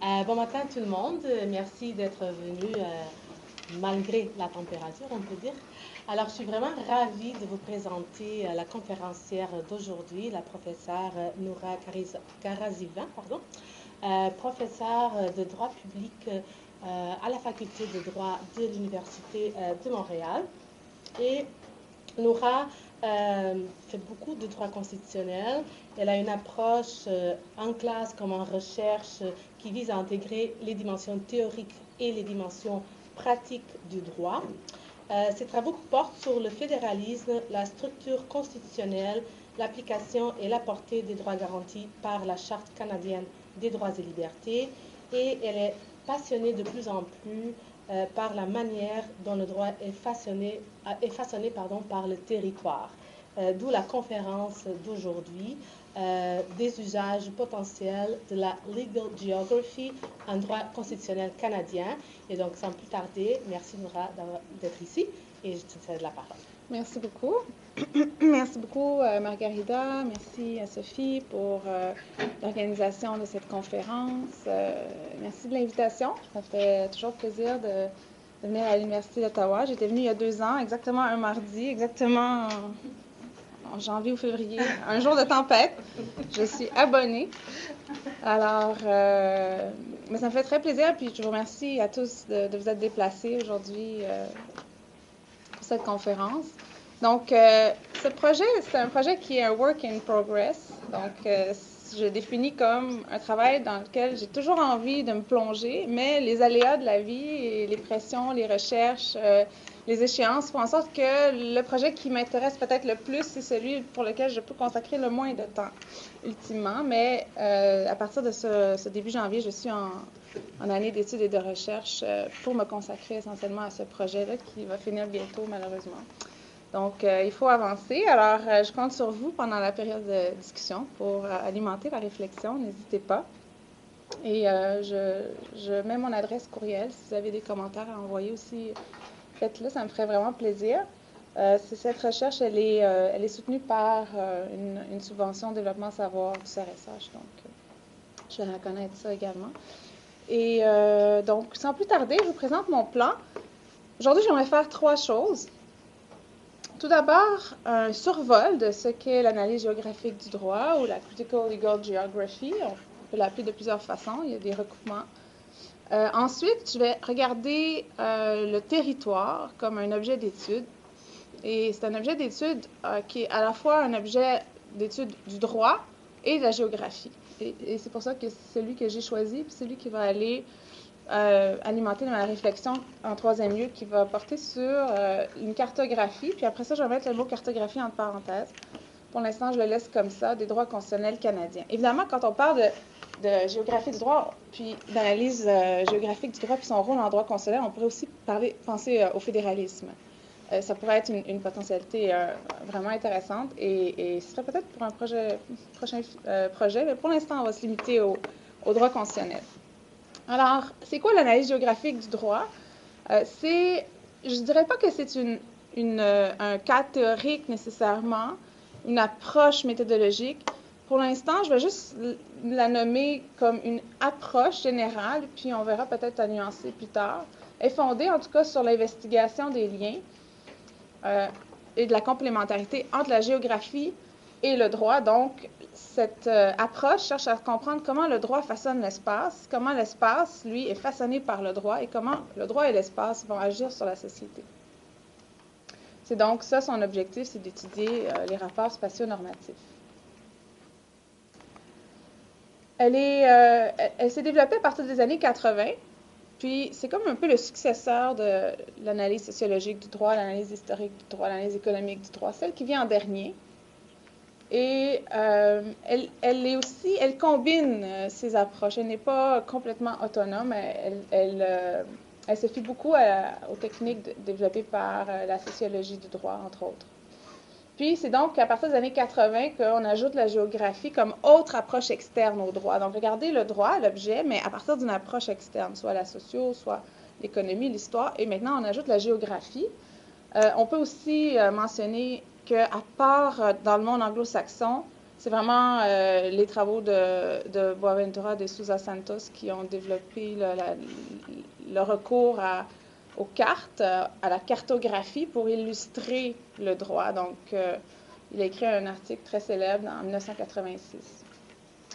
Bon matin tout le monde. Merci d'être venu malgré la température, on peut dire. Alors, je suis vraiment ravie de vous présenter la conférencière d'aujourd'hui, la professeure Noura Karazivin, professeure de droit public à la faculté de droit de l'Université de Montréal. Et Noura fait beaucoup de droit constitutionnel. Elle a une approche en classe comme en recherche qui vise à intégrer les dimensions théoriques et les dimensions pratiques du droit. Ses travaux portent sur le fédéralisme, la structure constitutionnelle, l'application et la portée des droits garantis par la Charte canadienne des droits et libertés. Et elle est passionnée de plus en plus par la manière dont le droit est façonné par le territoire. D'où la conférence d'aujourd'hui, des usages potentiels de la Legal Geography en droit constitutionnel canadien. Et donc, sans plus tarder, merci Noura d'être ici et je te cède la parole. Merci beaucoup. Merci beaucoup, Margarida. Merci à Sophie pour l'organisation de cette conférence. Merci de l'invitation. Ça fait toujours plaisir de venir à l'Université d'Ottawa. J'étais venue il y a 2 ans, exactement un mardi, exactement en janvier ou février, un jour de tempête. Je suis abonnée. Alors, mais ça me fait très plaisir. Puis je vous remercie à tous de vous être déplacés aujourd'hui pour cette conférence. Donc, ce projet, c'est un projet qui est un work in progress. Donc, je le définis comme un travail dans lequel j'ai toujours envie de me plonger, mais les aléas de la vie et les pressions, les recherches, les échéances font en sorte que le projet qui m'intéresse peut-être le plus, c'est celui pour lequel je peux consacrer le moins de temps, ultimement. Mais à partir de ce début janvier, je suis en année d'études et de recherche pour me consacrer essentiellement à ce projet-là qui va finir bientôt, malheureusement. Donc, il faut avancer. Alors, je compte sur vous pendant la période de discussion pour alimenter la réflexion. N'hésitez pas. Et je mets mon adresse courriel. Si vous avez des commentaires à envoyer aussi, faites-le. Ça me ferait vraiment plaisir. Cette recherche, elle est soutenue par une subvention de développement savoir du CRSH. Donc, je vais reconnaître ça également. Et donc, sans plus tarder, je vous présente mon plan. Aujourd'hui, j'aimerais faire 3 choses. Tout d'abord, un survol de ce qu'est l'analyse géographique du droit ou la Critical Legal Geography. On peut l'appeler de plusieurs façons, il y a des recoupements. Ensuite, je vais regarder le territoire comme un objet d'étude. Et c'est un objet d'étude qui est à la fois un objet d'étude du droit et de la géographie. Et c'est pour ça que c'est celui que j'ai choisi, puis celui qui va aller alimenter ma réflexion en 3e lieu, qui va porter sur une cartographie. Puis après ça, je vais mettre le mot cartographie entre parenthèses. Pour l'instant, je le laisse comme ça, des droits constitutionnels canadiens. Évidemment, quand on parle de géographie du droit, puis d'analyse géographique du droit, puis son rôle en droit constitutionnel, on pourrait aussi penser au fédéralisme. Ça pourrait être une potentialité vraiment intéressante et ce serait peut-être pour un prochain projet, mais pour l'instant, on va se limiter au droit constitutionnel. Alors, c'est quoi l'analyse géographique du droit? Je ne dirais pas que c'est un cas théorique nécessairement, une approche méthodologique. Pour l'instant, je vais juste la nommer comme une approche générale, puis on verra peut-être à nuancer plus tard. Elle est fondée en tout cas sur l'investigation des liens et de la complémentarité entre la géographie et le droit. Donc, cette approche cherche à comprendre comment le droit façonne l'espace, comment l'espace, lui, est façonné par le droit et comment le droit et l'espace vont agir sur la société. C'est donc ça son objectif, c'est d'étudier les rapports spatio-normatifs. Elle s'est développée à partir des années 80, puis c'est comme un peu le successeur de l'analyse sociologique du droit, l'analyse historique du droit, l'analyse économique du droit, celle qui vient en dernier. Et elle combine ces approches. Elle n'est pas complètement autonome. Elle se fie beaucoup aux techniques développées par la sociologie du droit, entre autres. Puis, c'est donc à partir des années 80 qu'on ajoute la géographie comme autre approche externe au droit. Donc, regardez le droit, l'objet, mais à partir d'une approche externe, soit la socio, soit l'économie, l'histoire. Et maintenant, on ajoute la géographie. On peut aussi mentionner qu'à part dans le monde anglo-saxon, C'est vraiment les travaux de Boaventura de Sousa Santos qui ont développé le recours aux cartes, à la cartographie pour illustrer le droit. Donc, il a écrit un article très célèbre en 1986.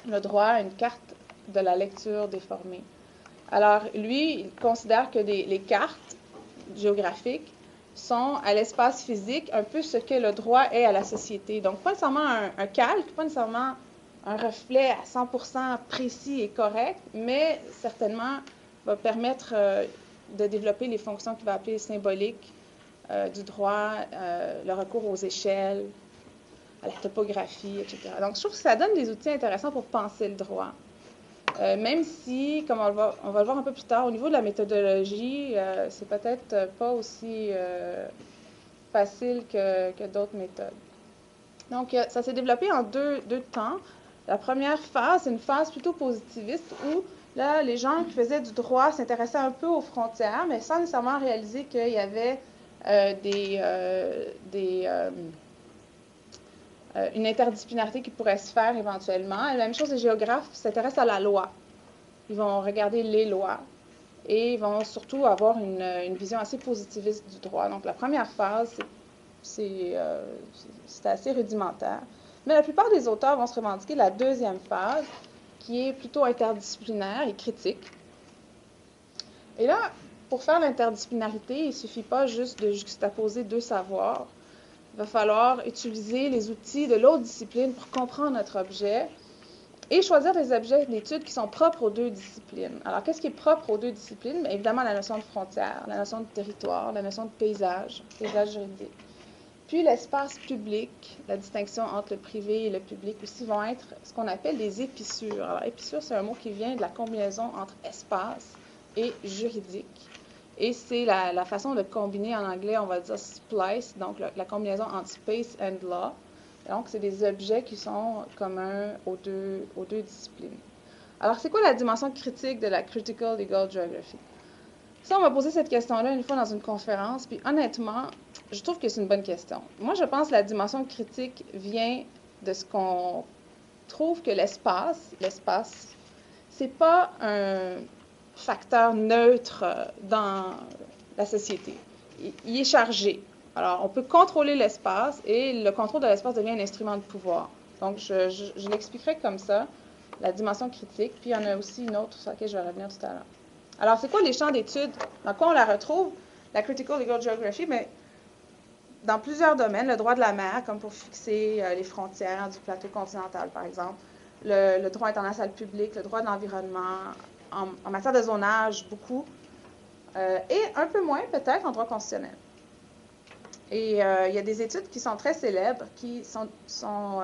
Le droit, une carte de la lecture déformée. Alors, lui, il considère que les cartes géographiques sont à l'espace physique un peu ce que le droit est à la société. Donc, pas nécessairement un calque, pas nécessairement un reflet à 100% précis et correct, mais certainement va permettre de développer les fonctions qu'il va appeler symboliques du droit, le recours aux échelles, à la topographie, etc. Donc, je trouve que ça donne des outils intéressants pour penser le droit. Même si, comme on va le voir un peu plus tard, au niveau de la méthodologie, c'est peut-être pas aussi facile que d'autres méthodes. Donc, ça s'est développé en deux temps. La première phase, c'est une phase plutôt positiviste où, là, les gens qui faisaient du droit s'intéressaient un peu aux frontières, mais sans nécessairement réaliser qu'il y avait une interdisciplinarité qui pourrait se faire éventuellement. Et la même chose, les géographes s'intéressent à la loi. Ils vont regarder les lois et ils vont surtout avoir une vision assez positiviste du droit. Donc, la première phase, c'est assez rudimentaire. Mais la plupart des auteurs vont se revendiquer de la deuxième phase, qui est plutôt interdisciplinaire et critique. Et là, pour faire l'interdisciplinarité, il ne suffit pas juste de juxtaposer deux savoirs. Il va falloir utiliser les outils de l'autre discipline pour comprendre notre objet et choisir des objets d'étude qui sont propres aux deux disciplines. Alors, qu'est-ce qui est propre aux deux disciplines? Bien, évidemment, la notion de frontière, la notion de territoire, la notion de paysage juridique. Puis, l'espace public, la distinction entre le privé et le public aussi vont être ce qu'on appelle des épissures. Alors, épissure, c'est un mot qui vient de la combinaison entre espace et juridique. Et c'est la façon de combiner en anglais, on va dire splice, donc la combinaison entre space and law. Donc, c'est des objets qui sont communs aux deux disciplines. Alors, c'est quoi la dimension critique de la Critical Legal Geography? Ça, on m'a posé cette question-là une fois dans une conférence, puis honnêtement, je trouve que c'est une bonne question. Moi, je pense que la dimension critique vient de ce qu'on trouve que l'espace, c'est pas un facteur neutre dans la société. Il est chargé. Alors, on peut contrôler l'espace et le contrôle de l'espace devient un instrument de pouvoir. Donc, je l'expliquerai comme ça, la dimension critique. Puis, il y en a aussi une autre sur laquelle je vais revenir tout à l'heure. Alors, c'est quoi les champs d'études? Dans quoi on la retrouve? La Critical Legal Geography, mais dans plusieurs domaines, le droit de la mer, comme pour fixer les frontières du plateau continental, par exemple, le droit international public, le droit de l'environnement, en matière de zonage, beaucoup, et un peu moins peut-être en droit constitutionnel. Et il y a des études qui sont très célèbres, qui sont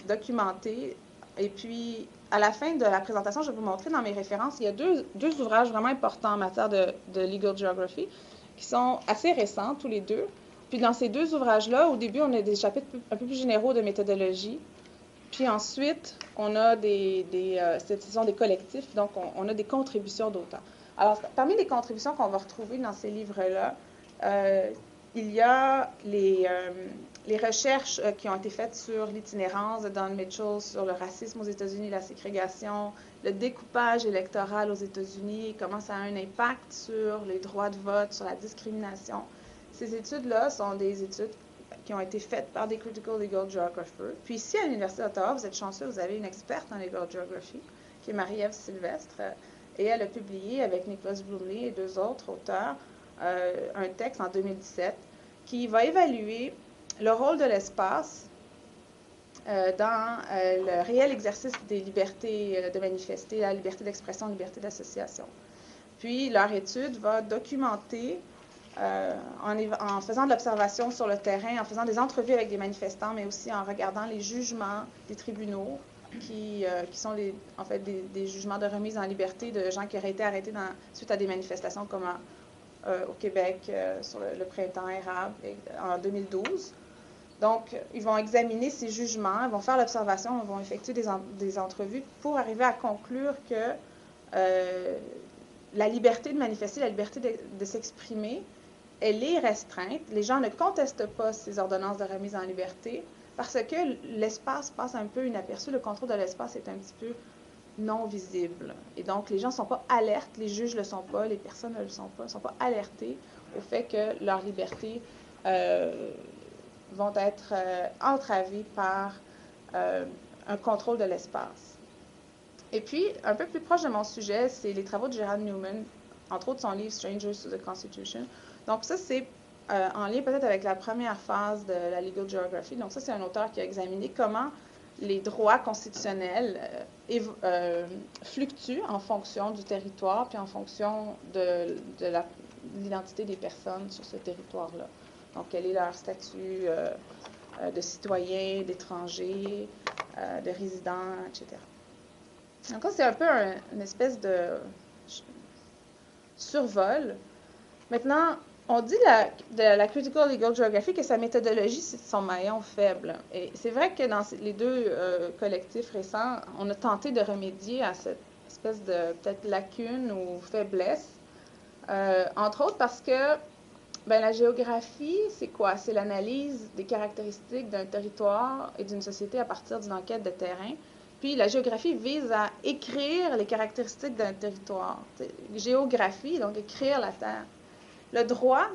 documentées. Et puis, à la fin de la présentation, je vais vous montrer dans mes références, il y a deux ouvrages vraiment importants en matière de legal geography, qui sont assez récents, tous les deux. Puis dans ces deux ouvrages-là, au début, on a des chapitres un peu plus généraux de méthodologie. Puis ensuite, on a ce sont des collectifs, donc on a des contributions d'auteurs. Alors, parmi les contributions qu'on va retrouver dans ces livres-là, il y a les recherches qui ont été faites sur l'itinérance de Don Mitchell, sur le racisme aux États-Unis, la ségrégation, le découpage électoral aux États-Unis, comment ça a un impact sur les droits de vote, sur la discrimination. Ces études-là sont des études qui ont été faites par des Critical Legal Geographers. Puis ici, à l'Université d'Ottawa, vous êtes chanceux, vous avez une experte en Legal Geography, qui est Marie-Ève Sylvestre, et elle a publié avec Nicholas Bloomley et deux autres auteurs un texte en 2017 qui va évaluer le rôle de l'espace dans le réel exercice des libertés de manifester, la liberté d'expression, la liberté d'association. Puis leur étude va documenter en faisant de l'observation sur le terrain, en faisant des entrevues avec des manifestants, mais aussi en regardant les jugements des tribunaux qui sont en fait des jugements de remise en liberté de gens qui auraient été arrêtés suite à des manifestations comme au Québec sur le printemps érable en 2012. Donc, ils vont examiner ces jugements, ils vont faire l'observation, ils vont effectuer des entrevues pour arriver à conclure que la liberté de manifester, la liberté de s'exprimer, elle est restreinte. Les gens ne contestent pas ces ordonnances de remise en liberté, parce que l'espace passe un peu inaperçu, le contrôle de l'espace est un petit peu non visible. Et donc, les gens ne sont pas alertes, les juges ne le sont pas, les personnes ne le sont pas, ne sont pas alertés au fait que leurs libertés vont être entravées par un contrôle de l'espace. Et puis, un peu plus proche de mon sujet, c'est les travaux de Gerald Newman, entre autres son livre Strangers to the Constitution. Donc ça, c'est en lien peut-être avec la première phase de la Legal Geography. Donc ça, c'est un auteur qui a examiné comment les droits constitutionnels fluctuent en fonction du territoire, puis en fonction de l'identité des personnes sur ce territoire-là. Donc, quel est leur statut de citoyen, d'étranger, de résident, etc. Donc, c'est un peu une espèce de survol. Maintenant, on dit de la Critical Legal Geography que sa méthodologie, c'est son maillon faible. Et c'est vrai que dans les deux collectifs récents, on a tenté de remédier à cette espèce de peut-être lacune ou faiblesse, entre autres parce que la géographie, c'est quoi? C'est l'analyse des caractéristiques d'un territoire et d'une société à partir d'une enquête de terrain. Puis la géographie vise à écrire les caractéristiques d'un territoire. Géographie, donc écrire la terre. Le droit,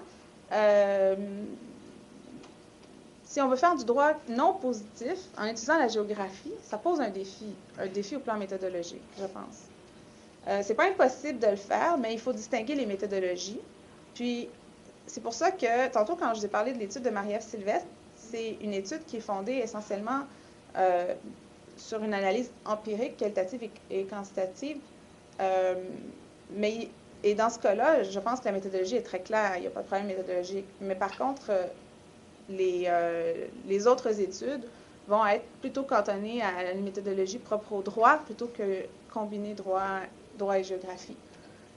si on veut faire du droit non positif en utilisant la géographie, ça pose un défi au plan méthodologique, je pense. C'est pas impossible de le faire, mais il faut distinguer les méthodologies. Puis, c'est pour ça que, tantôt, quand je vous ai parlé de l'étude de Marie-Ève Sylvestre, c'est une étude qui est fondée essentiellement sur une analyse empirique, qualitative et quantitative. Et dans ce cas-là, je pense que la méthodologie est très claire, il n'y a pas de problème méthodologique. Mais par contre, les autres études vont être plutôt cantonnées à une méthodologie propre au droit plutôt que combiner droit et géographie.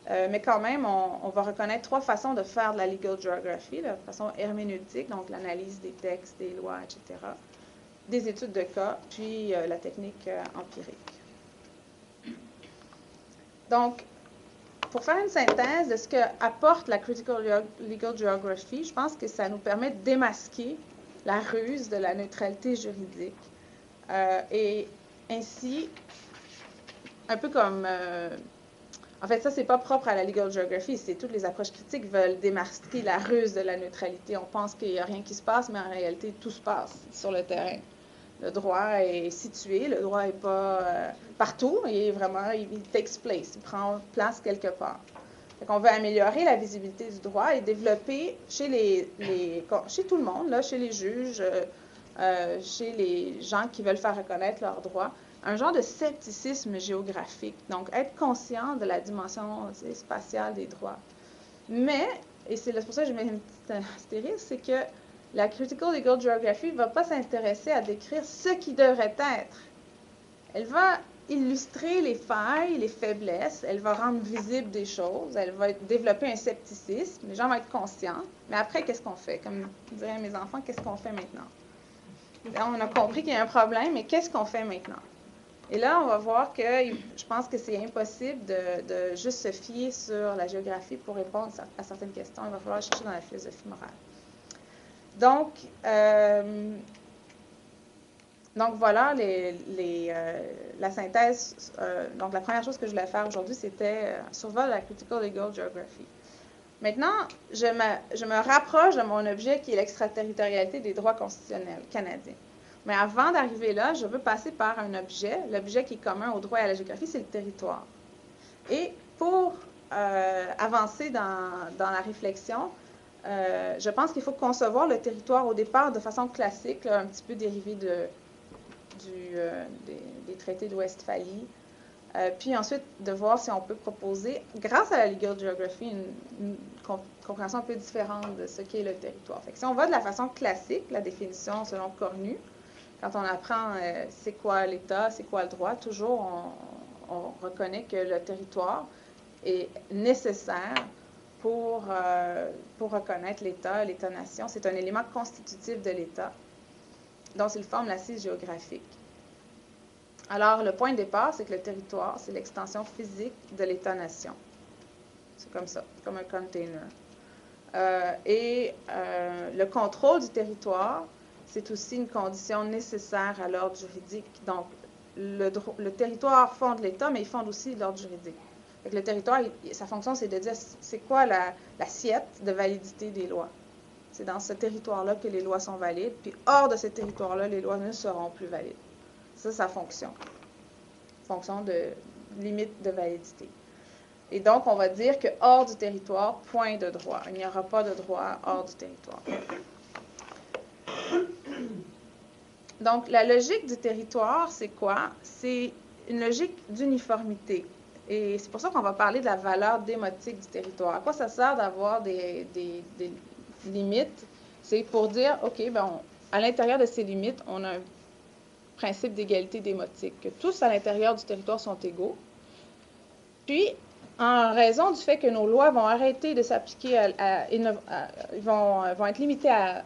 Mais quand même, on va reconnaître trois façons de faire de la legal geography, la façon herméneutique, donc l'analyse des textes, des lois, etc., des études de cas, puis la technique empirique. Donc, pour faire une synthèse de ce que apporte la Critical Legal Geography, je pense que ça nous permet de démasquer la ruse de la neutralité juridique. Et ainsi, un peu comme... en fait, ça, c'est pas propre à la Legal Geography, c'est toutes les approches critiques veulent démasquer la ruse de la neutralité. On pense qu'il n'y a rien qui se passe, mais en réalité, tout se passe sur le terrain. Le droit est situé, le droit n'est pas partout, il takes place, il prend place quelque part. Donc, on veut améliorer la visibilité du droit et développer chez tout le monde, là, chez les juges, chez les gens qui veulent faire reconnaître leurs droits, un genre de scepticisme géographique. Donc, être conscient de la dimension spatiale des droits. Mais, et c'est pour ça que je mets une petite astérisque, c'est que la Critical Legal Geography ne va pas s'intéresser à décrire ce qui devrait être. Elle va illustrer les failles, les faiblesses, elle va rendre visibles des choses, elle va développer un scepticisme, les gens vont être conscients. Mais après, qu'est-ce qu'on fait? Comme diraient mes enfants, qu'est-ce qu'on fait maintenant? Là, on a compris qu'il y a un problème, mais qu'est-ce qu'on fait maintenant? Et là, on va voir que je pense que c'est impossible de juste se fier sur la géographie pour répondre à certaines questions. Il va falloir chercher dans la philosophie morale. Donc voilà la synthèse. Donc la première chose que je voulais faire aujourd'hui, c'était survol de la Critical Legal Geography. Maintenant, je me rapproche de mon objet qui est l'extraterritorialité des droits constitutionnels canadiens. Mais avant d'arriver là, je veux passer par un objet. L'objet qui est commun au droit et à la géographie, c'est le territoire. Et pour avancer dans la réflexion, je pense qu'il faut concevoir le territoire au départ de façon classique, là, un petit peu dérivé des traités de Westphalie. Puis ensuite, de voir si on peut proposer, grâce à la Legal Geography, une compréhension un peu différente de ce qu'est le territoire. Fait que si on va de la façon classique, la définition selon Cornu, quand on apprend c'est quoi l'État, c'est quoi le droit, toujours on reconnaît que le territoire est nécessaire pour reconnaître l'État, l'État-nation. C'est un élément constitutif de l'État, dont il forme l'assise géographique. Alors, le point de départ, c'est que le territoire, c'est l'extension physique de l'État-nation. C'est comme ça, comme un container. Le contrôle du territoire c'est aussi une condition nécessaire à l'ordre juridique. Donc, le territoire fonde l'État, mais il fonde aussi l'ordre juridique. Donc, le territoire, sa fonction, c'est de dire c'est quoi l'assiette de validité des lois. C'est dans ce territoire-là que les lois sont valides, puis hors de ce territoire-là, les lois ne seront plus valides. Ça, sa fonction. Fonction de limite de validité. Et donc, on va dire que hors du territoire, point de droit. Il n'y aura pas de droit hors du territoire. Donc, la logique du territoire, c'est quoi? C'est une logique d'uniformité. Et c'est pour ça qu'on va parler de la valeur démotique du territoire. À quoi ça sert d'avoir des limites? C'est pour dire, OK, ben à l'intérieur de ces limites, on a un principe d'égalité démotique, que tous à l'intérieur du territoire sont égaux. Puis, en raison du fait que nos lois vont arrêter de s'appliquer vont être limitées à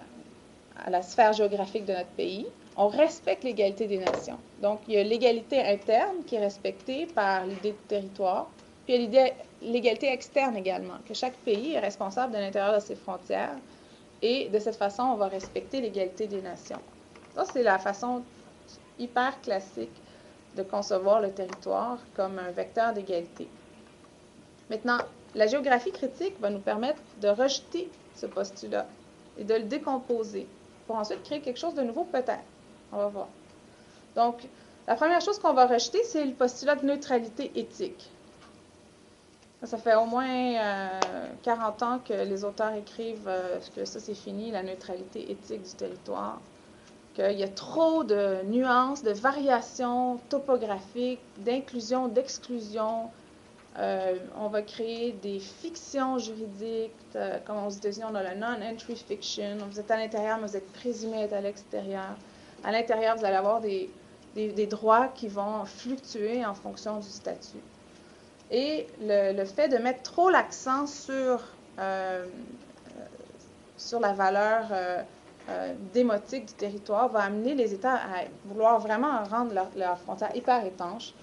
la sphère géographique de notre pays, on respecte l'égalité des nations. Donc, il y a l'égalité interne qui est respectée par l'idée de territoire, puis il y a l'égalité externe également, que chaque pays est responsable de l'intérieur de ses frontières, et de cette façon, on va respecter l'égalité des nations. Ça, c'est la façon hyper classique de concevoir le territoire comme un vecteur d'égalité. Maintenant, la géographie critique va nous permettre de rejeter ce postulat et de le décomposer pour ensuite créer quelque chose de nouveau, peut-être. On va voir. Donc, la première chose qu'on va rejeter, c'est le postulat de neutralité éthique. Ça fait au moins 40 ans que les auteurs écrivent que ça, c'est fini, la neutralité éthique du territoire, qu'il y a trop de nuances, de variations topographiques, d'inclusion, d'exclusion. On va créer des fictions juridiques, comme aux États-Unis, on a la non-entry fiction. Vous êtes à l'intérieur, mais vous êtes présumé être à l'extérieur. À l'intérieur, vous allez avoir des droits qui vont fluctuer en fonction du statut. Et le fait de mettre trop l'accent sur la valeur démotique du territoire va amener les États à vouloir vraiment rendre leurs frontières hyper étanches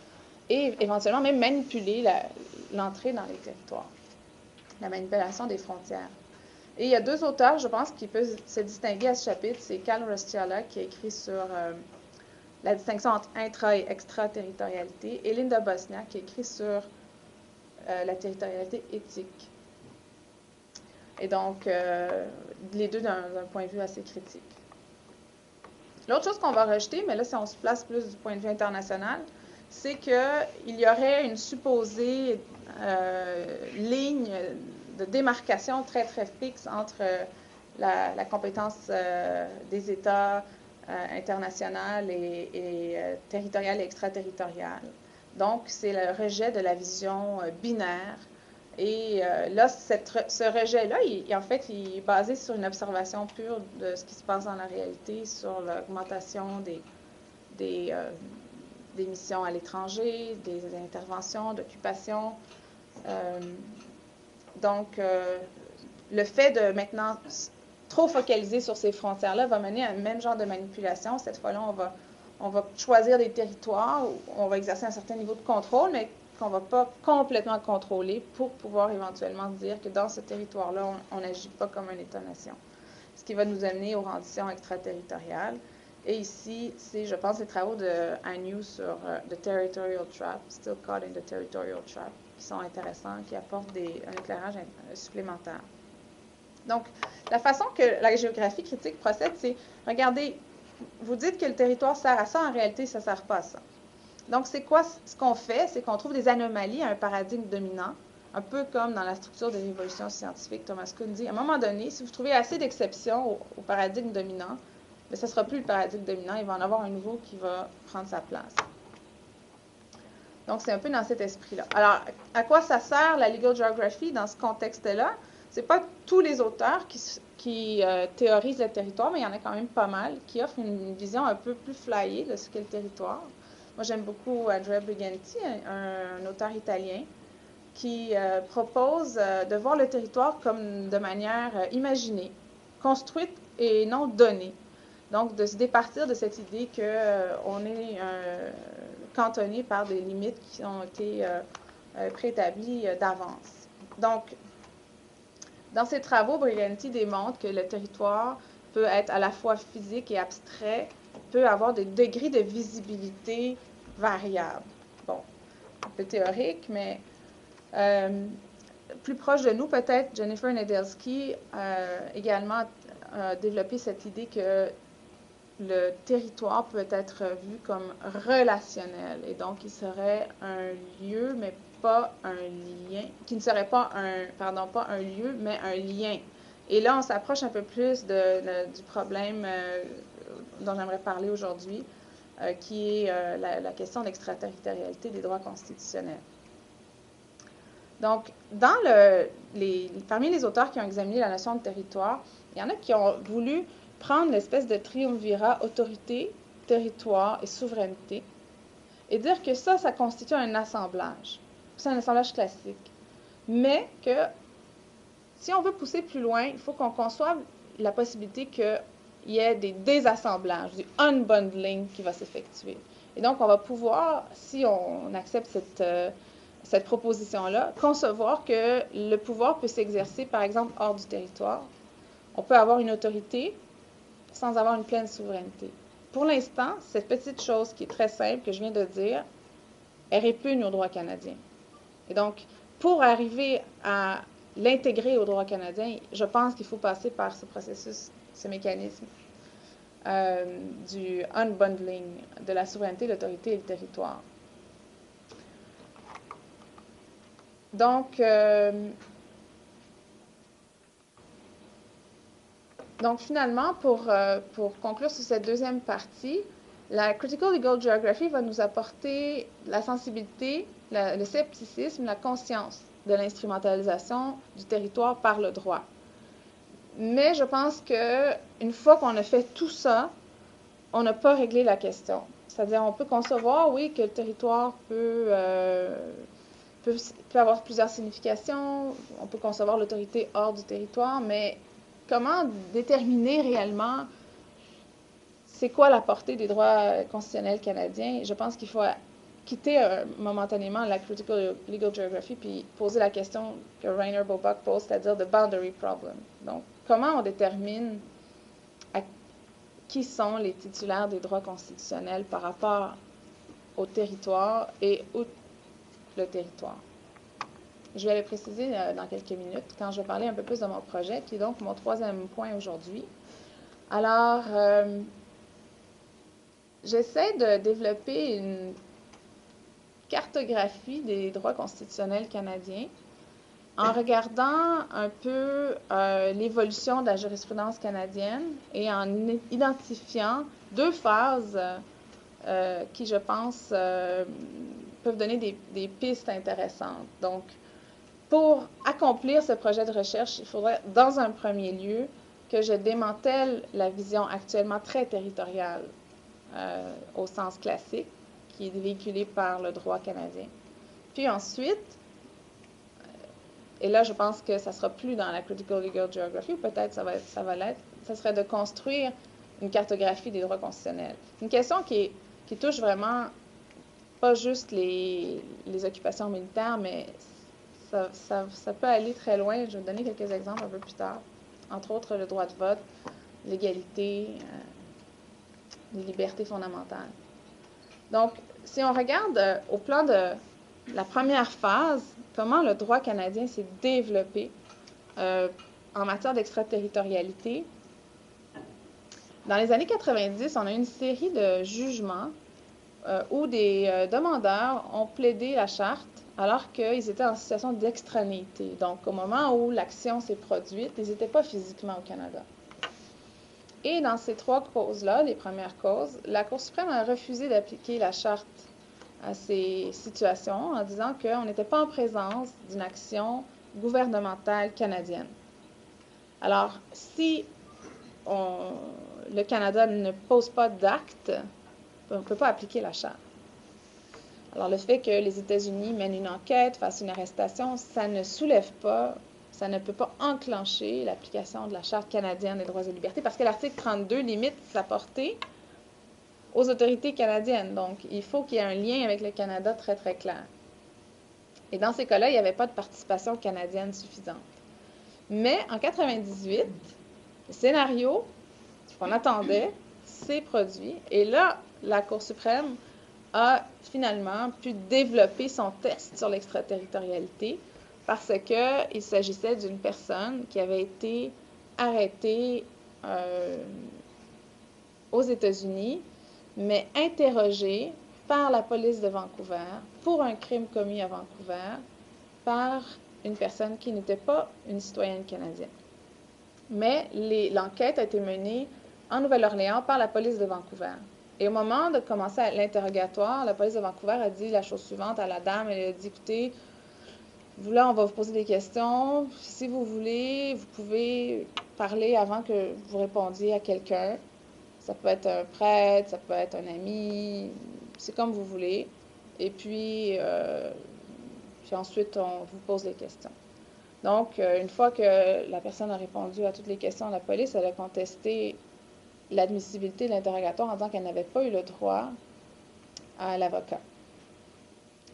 et éventuellement même manipuler l'entrée dans les territoires, la manipulation des frontières. Et il y a deux auteurs, je pense, qui peuvent se distinguer à ce chapitre. C'est Cal Rostiala qui a écrit sur la distinction entre intra- et extraterritorialité, et Linda Bosniak qui a écrit sur la territorialité éthique. Et donc, les deux d'un point de vue assez critique. L'autre chose qu'on va rejeter, mais là, si on se place plus du point de vue international, c'est qu'il y aurait une supposée ligne de démarcation très, très fixe entre la compétence des États internationales et territoriales et extraterritoriales. Donc, c'est le rejet de la vision binaire. Et là, ce rejet-là, en fait, il est basé sur une observation pure de ce qui se passe dans la réalité, sur l'augmentation des missions à l'étranger, des interventions, d'occupation. Donc, le fait de maintenant trop focaliser sur ces frontières-là va mener à un même genre de manipulation. Cette fois-là, on va choisir des territoires où on va exercer un certain niveau de contrôle, mais qu'on ne va pas complètement contrôler pour pouvoir éventuellement dire que dans ce territoire-là, on n'agit pas comme un État-nation. Ce qui va nous amener aux renditions extraterritoriales. Et ici, c'est, je pense, les travaux de Agnew sur The Territorial Trap, Still Caught in the Territorial Trap, qui sont intéressants, qui apportent un éclairage supplémentaire. Donc, la façon que la géographie critique procède, c'est, regardez, vous dites que le territoire sert à ça, en réalité, ça ne sert pas à ça. Donc, c'est quoi ce qu'on fait? C'est qu'on trouve des anomalies à un paradigme dominant, un peu comme dans la structure des révolutions scientifiques. Thomas Kuhn dit, à un moment donné, si vous trouvez assez d'exceptions au paradigme dominant, mais ce ne sera plus le paradigme dominant, il va en avoir un nouveau qui va prendre sa place. Donc, c'est un peu dans cet esprit-là. Alors, à quoi ça sert la legal geography dans ce contexte-là? Ce n'est pas tous les auteurs qui théorisent le territoire, mais il y en a quand même pas mal qui offrent une vision un peu plus flyée de ce qu'est le territoire. Moi, j'aime beaucoup Andrea Briganti, un auteur italien, qui propose de voir le territoire comme de manière imaginée, construite et non donnée. Donc, de se départir de cette idée qu'on est cantonné par des limites qui ont été préétablies d'avance. Donc, dans ses travaux, Briganti démontre que le territoire peut être à la fois physique et abstrait, peut avoir des degrés de visibilité variables. Bon, un peu théorique, mais plus proche de nous, peut-être, Jennifer Nedelski également a développé cette idée que le territoire peut être vu comme relationnel. Et donc, il serait un lieu, mais pas un lien, qui ne serait pas pas un lieu, mais un lien. Et là, on s'approche un peu plus du problème dont j'aimerais parler aujourd'hui, qui est la question de l'extraterritorialité des droits constitutionnels. Donc, parmi les auteurs qui ont examiné la notion de territoire, il y en a qui ont voulu prendre l'espèce de triumvirat autorité, territoire et souveraineté et dire que ça constitue un assemblage. C'est un assemblage classique. Mais que si on veut pousser plus loin, il faut qu'on conçoive la possibilité qu'il y ait des désassemblages, du unbundling qui va s'effectuer. Et donc, on va pouvoir, si on accepte cette proposition-là, concevoir que le pouvoir peut s'exercer, par exemple, hors du territoire. On peut avoir une autorité sans avoir une pleine souveraineté. Pour l'instant, cette petite chose qui est très simple, que je viens de dire, elle répugne au droit canadien. Et donc, pour arriver à l'intégrer au droit canadien, je pense qu'il faut passer par ce processus, ce mécanisme du unbundling de la souveraineté, l'autorité et le territoire. Donc, finalement, pour conclure sur cette deuxième partie, la Critical Legal Geography va nous apporter la sensibilité, le scepticisme, la conscience de l'instrumentalisation du territoire par le droit. Mais je pense qu'une fois qu'on a fait tout ça, on n'a pas réglé la question. C'est-à-dire, on peut concevoir, oui, que le territoire peut avoir plusieurs significations, on peut concevoir l'autorité hors du territoire, mais comment déterminer réellement c'est quoi la portée des droits constitutionnels canadiens? Je pense qu'il faut quitter momentanément la Critical Legal Geography puis poser la question que Rainer Boebbach pose, c'est-à-dire the boundary problem. Donc, comment on détermine qui sont les titulaires des droits constitutionnels par rapport au territoire et où le territoire? Je vais le préciser dans quelques minutes quand je vais parler un peu plus de mon projet, qui est donc mon troisième point aujourd'hui. Alors, j'essaie de développer une cartographie des droits constitutionnels canadiens en regardant un peu l'évolution de la jurisprudence canadienne et en identifiant deux phases qui, je pense, peuvent donner des pistes intéressantes. Donc, pour accomplir ce projet de recherche, il faudrait, dans un premier lieu, que je démantèle la vision actuellement très territoriale au sens classique, qui est véhiculée par le droit canadien. Puis ensuite, et là je pense que ça ne sera plus dans la Critical Legal Geography, ou peut-être ça va l'être, ça serait de construire une cartographie des droits constitutionnels. Une question qui touche vraiment pas juste les occupations militaires, mais ça peut aller très loin. Je vais vous donner quelques exemples un peu plus tard. Entre autres, le droit de vote, l'égalité, les libertés fondamentales. Donc, si on regarde au plan de la première phase, comment le droit canadien s'est développé en matière d'extraterritorialité, dans les années 90, on a eu une série de jugements où des demandeurs ont plaidé la charte alors qu'ils étaient en situation d'extranéité. Donc, au moment où l'action s'est produite, ils n'étaient pas physiquement au Canada. Et dans ces trois causes-là, les premières causes, la Cour suprême a refusé d'appliquer la charte à ces situations en disant qu'on n'était pas en présence d'une action gouvernementale canadienne. Alors, si le Canada ne pose pas d'acte, on ne peut pas appliquer la charte. Alors, le fait que les États-Unis mènent une enquête, fassent une arrestation, ça ne soulève pas, ça ne peut pas enclencher l'application de la Charte canadienne des droits et libertés parce que l'article 32 limite sa portée aux autorités canadiennes. Donc, il faut qu'il y ait un lien avec le Canada très, très clair. Et dans ces cas-là, il n'y avait pas de participation canadienne suffisante. Mais en 1998, le scénario qu'on attendait s'est produit. Et là, la Cour suprême a finalement pu développer son test sur l'extraterritorialité parce qu'il s'agissait d'une personne qui avait été arrêtée aux États-Unis, mais interrogée par la police de Vancouver pour un crime commis à Vancouver par une personne qui n'était pas une citoyenne canadienne. Mais l'enquête a été menée en Nouvelle-Orléans par la police de Vancouver. Et au moment de commencer l'interrogatoire, la police de Vancouver a dit la chose suivante à la dame. Elle a dit, écoutez, vous là, on va vous poser des questions. Si vous voulez, vous pouvez parler avant que vous répondiez à quelqu'un. Ça peut être un prêtre, ça peut être un ami, c'est comme vous voulez. Et puis ensuite, on vous pose les questions. Donc, une fois que la personne a répondu à toutes les questions, la police, elle a contesté l'admissibilité de l'interrogatoire en disant qu'elle n'avait pas eu le droit à l'avocat.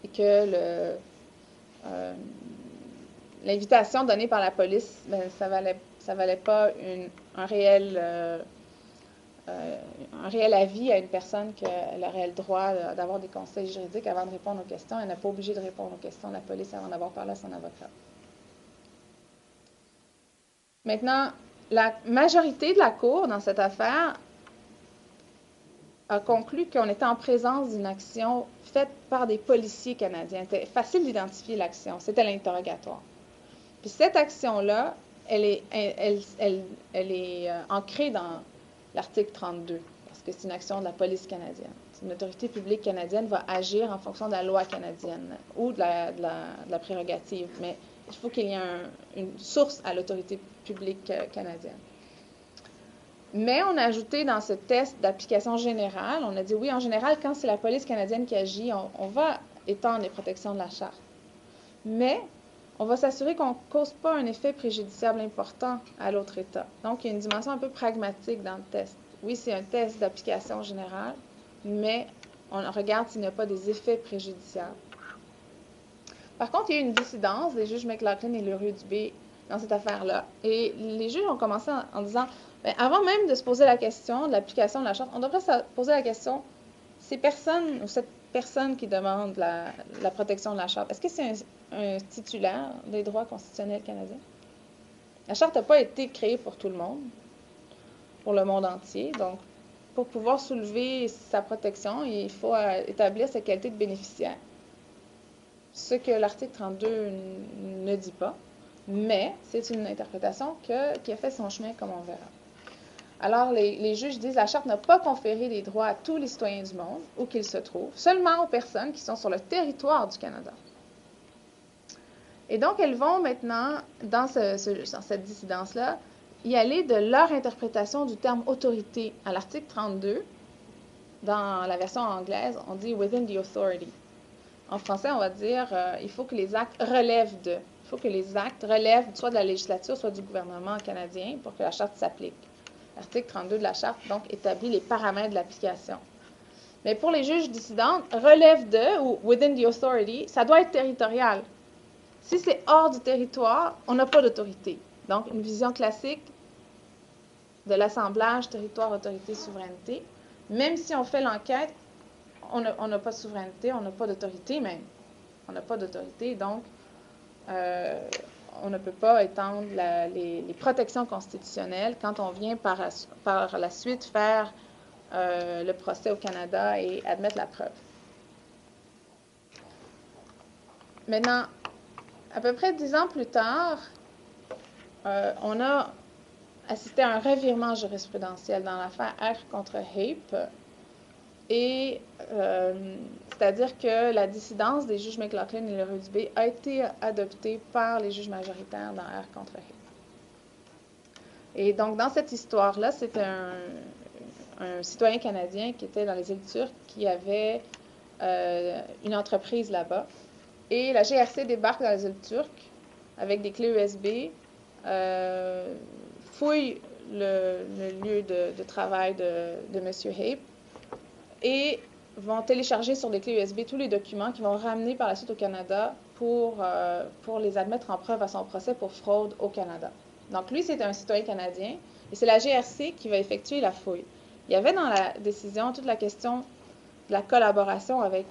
Et que l'invitation donnée par la police, ben, ça valait pas un réel avis à une qui aurait le droit d'avoir des conseils juridiques avant de répondre aux questions. Elle n'est pas obligée de répondre aux questions de la police avant d'avoir parlé à son avocat. Maintenant, la majorité de la Cour dans cette affaire a conclu qu'on était en présence d'une action faite par des policiers canadiens. C'était facile d'identifier l'action, c'était l'interrogatoire. Puis cette action-là, elle est ancrée dans l'article 32, parce que c'est une action de la police canadienne. Une autorité publique canadienne va agir en fonction de la loi canadienne ou de la prérogative, mais il faut qu'il y ait une source à l'autorité publique canadienne. Mais on a ajouté dans ce test d'application générale, on a dit oui, en général, quand c'est la police canadienne qui agit, on va étendre les protections de la Charte. Mais on va s'assurer qu'on ne cause pas un effet préjudiciable important à l'autre État. Donc, il y a une dimension un peu pragmatique dans le test. Oui, c'est un test d'application générale, mais on regarde s'il n'y a pas des effets préjudiciables. Par contre, il y a eu une dissidence des juges McLaughlin et Leroux-Dubé dans cette affaire-là. Et les juges ont commencé en disant, bien, avant même de se poser la question de l'application de la Charte, on devrait se poser la question, ces personnes ou cette personne qui demande la protection de la Charte, est-ce que c'est un titulaire des droits constitutionnels canadiens? La Charte n'a pas été créée pour tout le monde, pour le monde entier. Donc, pour pouvoir soulever sa protection, il faut établir sa qualité de bénéficiaire. Ce que l'article 32 ne dit pas, mais c'est une interprétation qui a fait son chemin, comme on verra. Alors, les juges disent que la Charte n'a pas conféré des droits à tous les citoyens du monde, où qu'ils se trouvent, seulement aux personnes qui sont sur le territoire du Canada. Et donc, elles vont maintenant, dans cette dissidence-là, y aller de leur interprétation du terme « autorité » à l'article 32. Dans la version anglaise, on dit « within the authority ». En français, on va dire il faut que les actes relèvent de. Il faut que les actes relèvent soit de la législature, soit du gouvernement canadien pour que la Charte s'applique. L'article 32 de la Charte, donc, établit les paramètres de l'application. Mais pour les juges dissidents, relève de, ou within the authority, ça doit être territorial. Si c'est hors du territoire, on n'a pas d'autorité. Donc, une vision classique de l'assemblage territoire-autorité-souveraineté. Même si on fait l'enquête, on n'a pas de souveraineté, on n'a pas d'autorité même. On n'a pas d'autorité, donc on ne peut pas étendre les protections constitutionnelles quand on vient par la suite faire le procès au Canada et admettre la preuve. Maintenant, à peu près 10 ans plus tard, on a assisté à un revirement jurisprudentiel dans l'affaire R contre Hape. Et c'est-à-dire que la dissidence des juges McLaughlin et Leroux-Dubé a été adoptée par les juges majoritaires dans R contre Hape. Et donc, dans cette histoire-là, c'est un citoyen canadien qui était dans les îles Turques qui avait une entreprise là-bas. Et la GRC débarque dans les îles Turques avec des clés USB, fouille le lieu de travail de M. Hape et vont télécharger sur des clés USB tous les documents qu'ils vont ramener par la suite au Canada pour les admettre en preuve à son procès pour fraude au Canada. Donc, lui, c'était un citoyen canadien Et c'est la GRC qui va effectuer la fouille. Il y avait dans la décision toute la question de la collaboration avec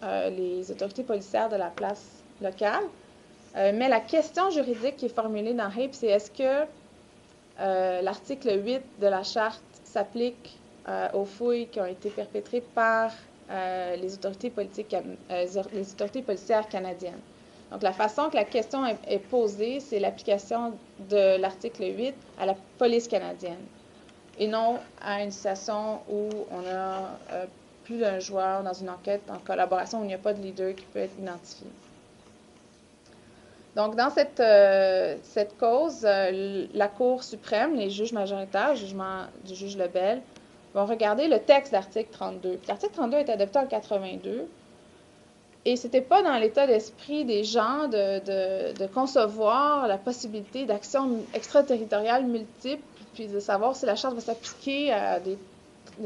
les autorités policières de la place locale. Mais la question juridique qui est formulée dans HAPE, c'est est-ce que l'article 8 de la Charte s'applique aux fouilles qui ont été perpétrées par les autorités policières canadiennes. Donc, la façon que la question est posée, c'est l'application de l'article 8 à la police canadienne et non à une situation où on a plus d'un joueur dans une enquête en collaboration où il n'y a pas de leader qui peut être identifié. Donc, dans cette cause, la Cour suprême, les juges majoritaires, jugement du juge Lebel, vont regarder le texte de l'article 32. L'article 32 est adopté en 82 et ce n'était pas dans l'état d'esprit des gens de concevoir la possibilité d'actions extraterritoriales multiples puis de savoir si la Charte va s'appliquer à des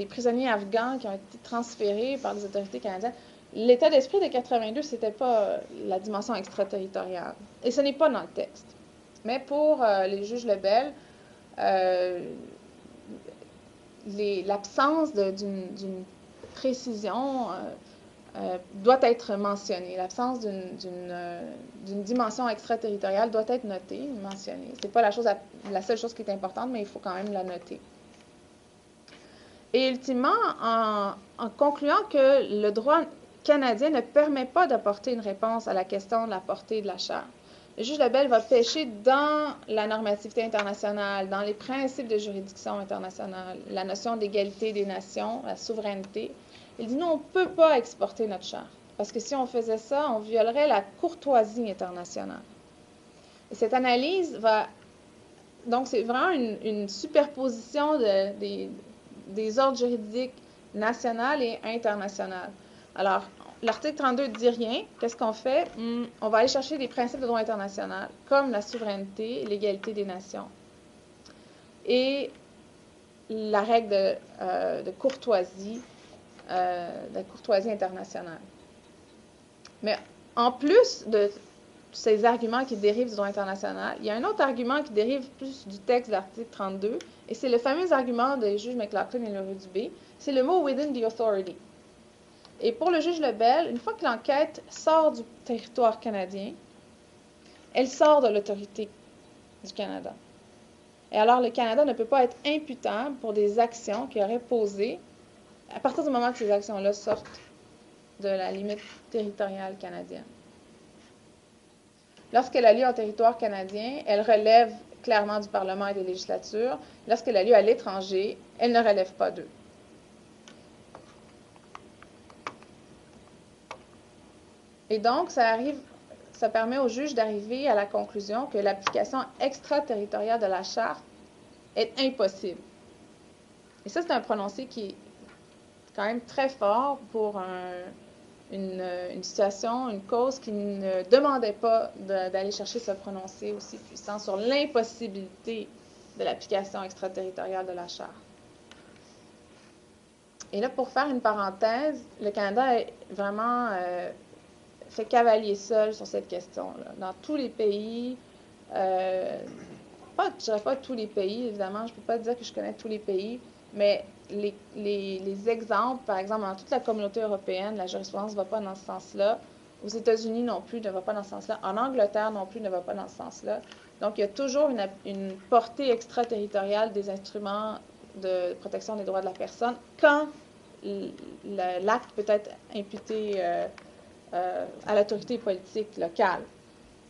prisonniers afghans qui ont été transférés par les autorités canadiennes. L'état d'esprit de 82, ce n'était pas la dimension extraterritoriale. Et ce n'est pas dans le texte. Mais pour les juges Lebel, l'absence d'une précision doit être mentionnée. L'absence d'une dimension extraterritoriale doit être notée, mentionnée. Ce n'est pas la seule chose qui est importante, mais il faut quand même la noter. Et ultimement, en concluant que le droit canadien ne permet pas d'apporter une réponse à la question de la portée de la Charte, le juge Lebel va pêcher dans la normativité internationale, dans les principes de juridiction internationale, la notion d'égalité des nations, la souveraineté. Il dit non, on ne peut pas exporter notre Charte, parce que si on faisait ça, on violerait la courtoisie internationale. Et cette analyse va... Donc, c'est vraiment une superposition des ordres juridiques national et international. Alors, l'article 32 ne dit rien. Qu'est-ce qu'on fait? On va aller chercher des principes de droit international, comme la souveraineté et l'égalité des nations. Et la règle de courtoisie internationale. Mais en plus de ces arguments qui dérivent du droit international, il y a un autre argument qui dérive plus du texte de l'article 32, et c'est le fameux argument des juges McLaughlin et Leroux Dubé, c'est le mot « within the authority ». Et pour le juge Lebel, une fois que l'enquête sort du territoire canadien, elle sort de l'autorité du Canada. Et alors, le Canada ne peut pas être imputable pour des actions qu'il aurait posées à partir du moment que ces actions-là sortent de la limite territoriale canadienne. Lorsqu'elle a lieu en territoire canadien, elle relève clairement du Parlement et des législatures. Lorsqu'elle a lieu à l'étranger, elle ne relève pas d'eux. Et donc, ça permet au juge d'arriver à la conclusion que l'application extraterritoriale de la Charte est impossible. Et ça, c'est un prononcé qui est quand même très fort pour une situation, une cause qui ne demandait pas d'aller chercher ce prononcé aussi puissant sur l'impossibilité de l'application extraterritoriale de la Charte. Et là, pour faire une parenthèse, le Canada est vraiment fait cavalier seul sur cette question-là. Dans tous les pays, je ne dirais pas tous les pays, évidemment, je ne peux pas dire que je connais tous les pays, mais les exemples, par exemple, dans toute la communauté européenne, la jurisprudence ne va pas dans ce sens-là. Aux États-Unis non plus ne va pas dans ce sens-là. En Angleterre non plus ne va pas dans ce sens-là. Donc, il y a toujours une portée extraterritoriale des instruments de protection des droits de la personne quand l'acte peut être imputé à l'autorité politique locale.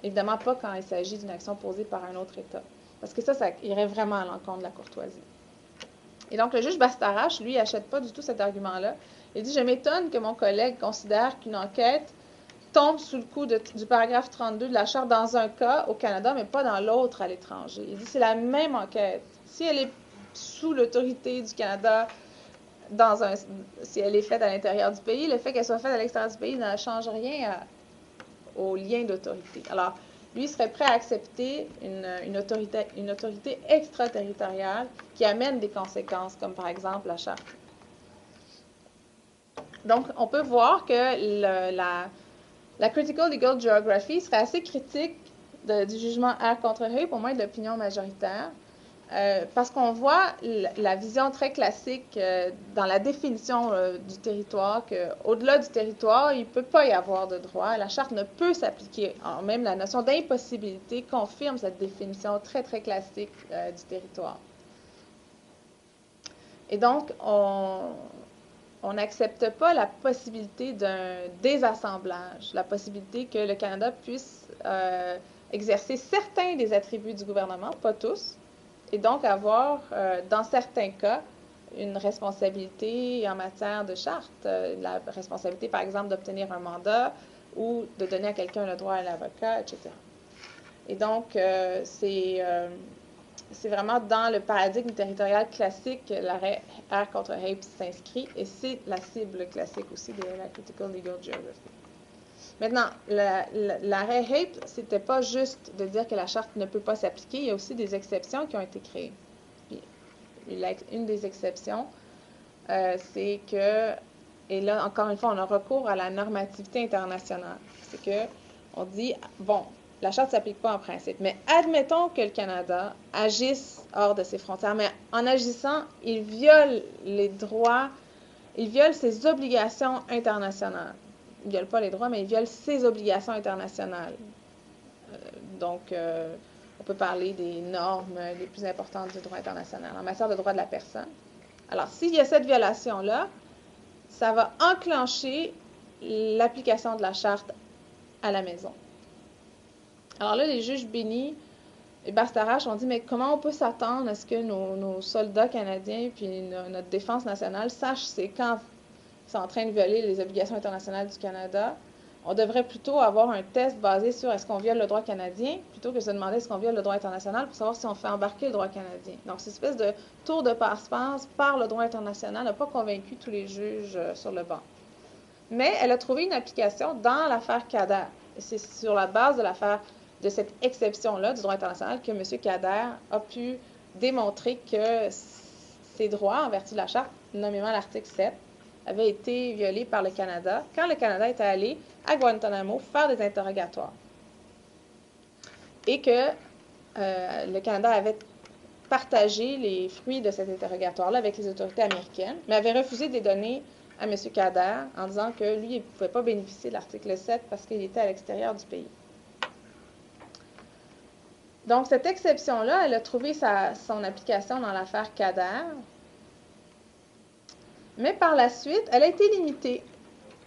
Évidemment pas quand il s'agit d'une action posée par un autre État. Parce que ça irait vraiment à l'encontre de la courtoisie. Et donc, le juge Bastarache, lui, n'achète pas du tout cet argument-là. Il dit « Je m'étonne que mon collègue considère qu'une enquête tombe sous le coup du paragraphe 32 de la Charte dans un cas au Canada, mais pas dans l'autre à l'étranger. » Il dit « C'est la même enquête. Si elle est sous l'autorité du Canada, si elle est faite à l'intérieur du pays, le fait qu'elle soit faite à l'extérieur du pays ne change rien au lien d'autorité. » Alors, lui serait prêt à accepter une autorité extraterritoriale qui amène des conséquences, comme par exemple la Charte. Donc, on peut voir que la Critical Legal Geography serait assez critique du jugement R contre Hape, au moins d'opinion majoritaire. parce qu'on voit la vision très classique dans la définition du territoire, qu'au-delà du territoire, il ne peut pas y avoir de droit. La Charte ne peut s'appliquer. Même la notion d'impossibilité confirme cette définition très, très classique du territoire. Et donc, on n'accepte pas la possibilité d'un désassemblage, la possibilité que le Canada puisse exercer certains des attributs du gouvernement, pas tous, et donc avoir, dans certains cas, une responsabilité en matière de charte, la responsabilité, par exemple, d'obtenir un mandat ou de donner à quelqu'un le droit à l'avocat, etc. Et donc, c'est vraiment dans le paradigme territorial classique que l'arrêt R contre Hape s'inscrit, et c'est la cible classique aussi de la Critical Legal Geography. Maintenant, l'arrêt Hape, c'était pas juste de dire que la Charte ne peut pas s'appliquer, il y a aussi des exceptions qui ont été créées. Une des exceptions, c'est que, et là, encore une fois, on a recours à la normativité internationale. C'est que on dit, bon, la Charte ne s'applique pas en principe, mais admettons que le Canada agisse hors de ses frontières, mais en agissant, il viole les droits, il viole ses obligations internationales. Il ne viole pas les droits, mais il viole ses obligations internationales. Donc, on peut parler des normes les plus importantes du droit international en matière de droit de la personne. Alors, s'il y a cette violation-là, ça va enclencher l'application de la Charte à la maison. Alors là, les juges Béni et Bastarache ont dit, mais comment on peut s'attendre à ce que nos soldats canadiens puis notre défense nationale sachent c'est quand ils sont en train de violer les obligations internationales du Canada? On devrait plutôt avoir un test basé sur est-ce qu'on viole le droit canadien, plutôt que de se demander est-ce qu'on viole le droit international pour savoir si on fait embarquer le droit canadien. Donc, cette espèce de tour de passe-passe par le droit international n'a pas convaincu tous les juges sur le banc. Mais elle a trouvé une application dans l'affaire Kader. C'est sur la base de cette exception-là du droit international que M. Kader a pu démontrer que ses droits en vertu de la Charte, nommément l'article 7, avaient été violés par le Canada quand le Canada était allé à Guantanamo faire des interrogatoires. Et que le Canada avait partagé les fruits de cet interrogatoire-là avec les autorités américaines, mais avait refusé de les donner à M. Kader en disant que lui, il ne pouvait pas bénéficier de l'article 7 parce qu'il était à l'extérieur du pays. Donc, cette exception-là, elle a trouvé son application dans l'affaire Kader, mais par la suite, elle a été limitée,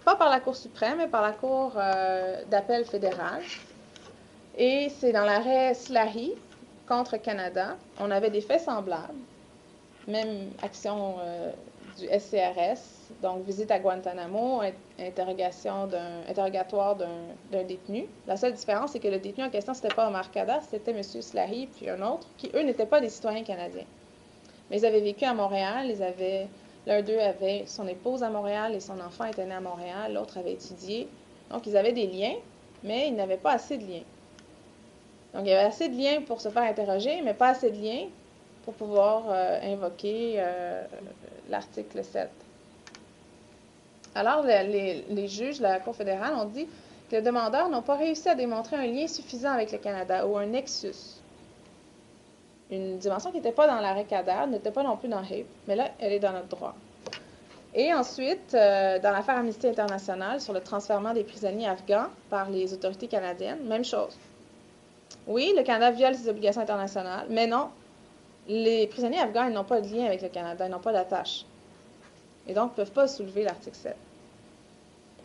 pas par la Cour suprême, mais par la Cour d'appel fédérale. Et c'est dans l'arrêt Slahi contre Canada, on avait des faits semblables, même action du SCRS, donc visite à Guantanamo, interrogatoire d'un détenu. La seule différence, c'est que le détenu en question, c'était pas Omar Khadr, c'était M. Slahi puis un autre, qui, eux, n'étaient pas des citoyens canadiens. Mais ils avaient vécu à Montréal, l'un d'eux avait son épouse à Montréal et son enfant était né à Montréal, l'autre avait étudié. Donc, ils avaient des liens, mais ils n'avaient pas assez de liens. Donc, il y avait assez de liens pour se faire interroger, mais pas assez de liens pour pouvoir invoquer l'article 7. Alors, les juges de la Cour fédérale ont dit que les demandeurs n'ont pas réussi à démontrer un lien suffisant avec le Canada ou un nexus. Une dimension qui n'était pas dans l'arrêt Kader, n'était pas non plus dans Hape, mais là, elle est dans notre droit. Et ensuite, dans l'affaire Amnesty International sur le transfèrement des prisonniers afghans par les autorités canadiennes, même chose. Oui, le Canada viole ses obligations internationales, mais non, les prisonniers afghans, ils n'ont pas de lien avec le Canada, ils n'ont pas d'attache. Et donc, ne peuvent pas soulever l'article 7.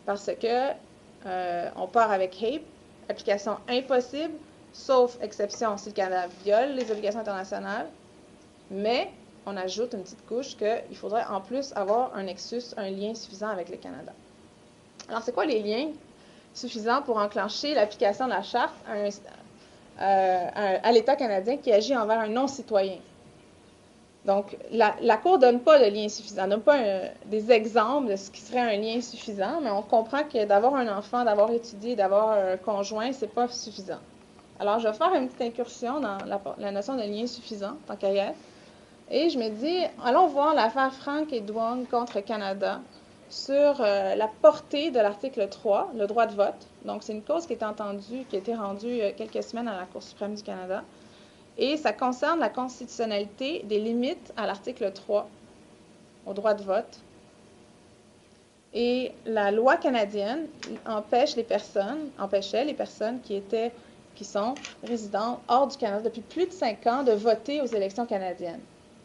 Parce que on part avec Hape, application impossible, sauf exception si le Canada viole les obligations internationales, mais on ajoute une petite couche qu'il faudrait en plus avoir un nexus, un lien suffisant avec le Canada. Alors, c'est quoi les liens suffisants pour enclencher l'application de la Charte à l'État canadien qui agit envers un non-citoyen? Donc, la Cour ne donne pas de lien suffisant, elle ne donne pas des exemples de ce qui serait un lien suffisant, mais on comprend que d'avoir un enfant, d'avoir étudié, d'avoir un conjoint, ce n'est pas suffisant. Alors, je vais faire une petite incursion dans la notion de lien suffisant, tant qu'à y être. Et je me dis, allons voir l'affaire Frank et Duong contre Canada sur la portée de l'article 3, le droit de vote. Donc, c'est une cause qui a été entendue, qui a été rendue quelques semaines à la Cour suprême du Canada. Et ça concerne la constitutionnalité des limites à l'article 3, au droit de vote. Et la loi canadienne empêchait les personnes qui sont résidentes hors du Canada depuis plus de 5 ans de voter aux élections canadiennes.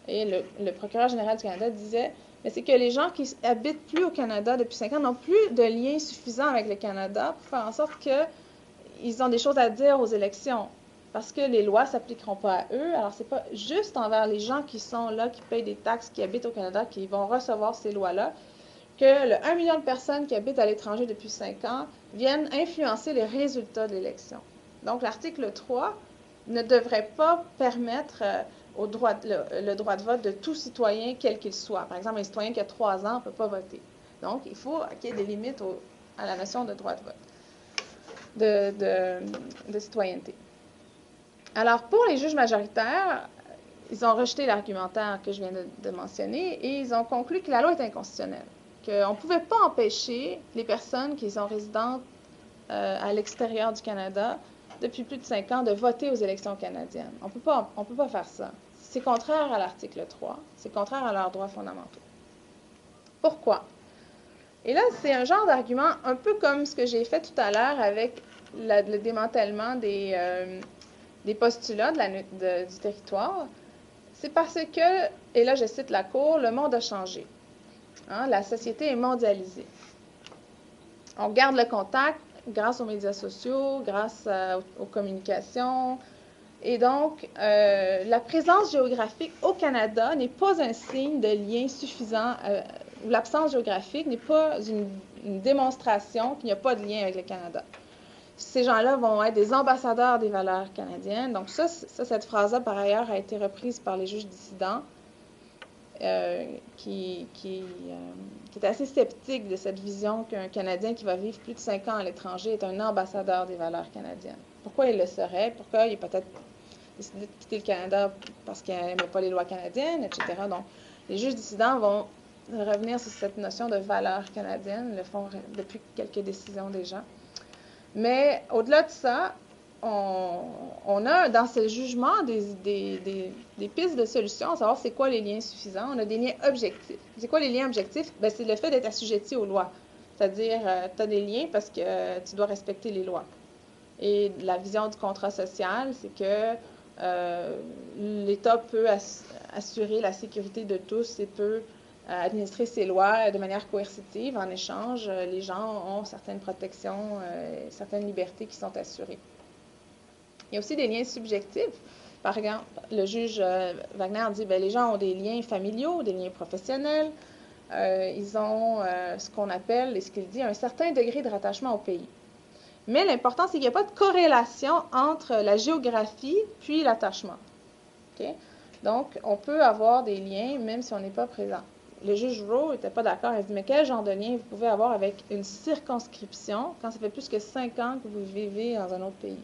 Et le procureur général du Canada disait, mais c'est que les gens qui habitent plus au Canada depuis 5 ans n'ont plus de lien suffisant avec le Canada pour faire en sorte qu'ils ont des choses à dire aux élections. Parce que les lois ne s'appliqueront pas à eux. Alors, ce n'est pas juste envers les gens qui sont là, qui payent des taxes, qui habitent au Canada, qui vont recevoir ces lois-là, que le 1 million de personnes qui habitent à l'étranger depuis 5 ans viennent influencer les résultats de l'élection. Donc, l'article 3 ne devrait pas permettre le droit de vote de tout citoyen, quel qu'il soit. Par exemple, un citoyen qui a 3 ans ne peut pas voter. Donc, il faut qu'il y ait des limites à la notion de droit de vote, de citoyenneté. Alors, pour les juges majoritaires, ils ont rejeté l'argumentaire que je viens de mentionner et ils ont conclu que la loi est inconstitutionnelle, qu'on ne pouvait pas empêcher les personnes qui sont résidentes à l'extérieur du Canada depuis plus de 5 ans de voter aux élections canadiennes. On ne peut pas faire ça. C'est contraire à l'article 3, c'est contraire à leurs droits fondamentaux. Pourquoi? Et là, c'est un genre d'argument un peu comme ce que j'ai fait tout à l'heure avec le démantèlement des postulats du territoire. C'est parce que, et là je cite la Cour, le monde a changé. Hein, la société est mondialisée. On garde le contact grâce aux médias sociaux, grâce aux communications. Et donc, la présence géographique au Canada n'est pas un signe de lien suffisant, ou l'absence géographique n'est pas une démonstration qu'il n'y a pas de lien avec le Canada. Ces gens-là vont être des ambassadeurs des valeurs canadiennes. Donc cette phrase-là, par ailleurs, a été reprise par les juges dissidents qui est assez sceptique de cette vision qu'un Canadien qui va vivre plus de 5 ans à l'étranger est un ambassadeur des valeurs canadiennes. Pourquoi il le serait? Pourquoi il a peut-être décidé de quitter le Canada parce qu'il n'aimait pas les lois canadiennes, etc. Donc, les juges dissidents vont revenir sur cette notion de valeurs canadiennes, le font depuis quelques décisions déjà. Mais au-delà de ça, on a dans ce jugement des pistes de solutions, à savoir c'est quoi les liens suffisants. On a des liens objectifs. C'est quoi les liens objectifs? Bien, c'est le fait d'être assujetti aux lois. C'est-à-dire, tu as des liens parce que tu dois respecter les lois. Et la vision du contrat social, c'est que l'État peut assurer la sécurité de tous et peut administrer ces lois de manière coercitive. En échange, les gens ont certaines protections, certaines libertés qui sont assurées. Il y a aussi des liens subjectifs. Par exemple, le juge Wagner dit que les gens ont des liens familiaux, des liens professionnels. Ils ont ce qu'on appelle, et ce qu'il dit, un certain degré de rattachement au pays. Mais l'important, c'est qu'il n'y a pas de corrélation entre la géographie puis l'attachement. Okay? Donc, on peut avoir des liens même si on n'est pas présent. Le juge Rowe n'était pas d'accord. Il dit, mais quel genre de lien vous pouvez avoir avec une circonscription quand ça fait plus que 5 ans que vous vivez dans un autre pays?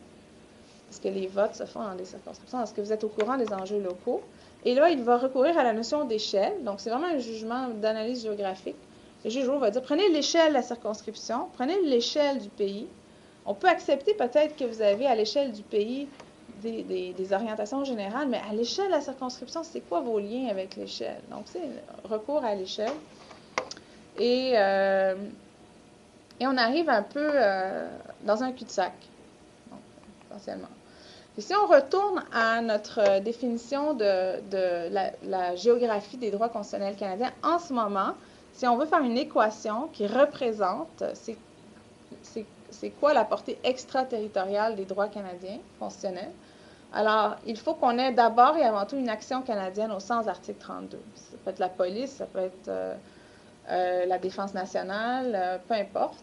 Parce que les votes se font dans des circonscriptions. Est-ce que vous êtes au courant des enjeux locaux? Et là, il va recourir à la notion d'échelle. Donc, c'est vraiment un jugement d'analyse géographique. Le juge Rowe va dire, prenez l'échelle de la circonscription, prenez l'échelle du pays. On peut accepter peut-être que vous avez à l'échelle du pays des orientations générales, mais à l'échelle de la circonscription, c'est quoi vos liens avec l'échelle? Donc, c'est recours à l'échelle. Et on arrive un peu dans un cul-de-sac, potentiellement. Et si on retourne à notre définition de la géographie des droits constitutionnels canadiens, en ce moment, si on veut faire une équation qui représente c'est quoi la portée extraterritoriale des droits canadiens constitutionnels, alors il faut qu'on ait d'abord et avant tout une action canadienne au sens de l'article 32. Ça peut être la police, ça peut être la défense nationale, peu importe,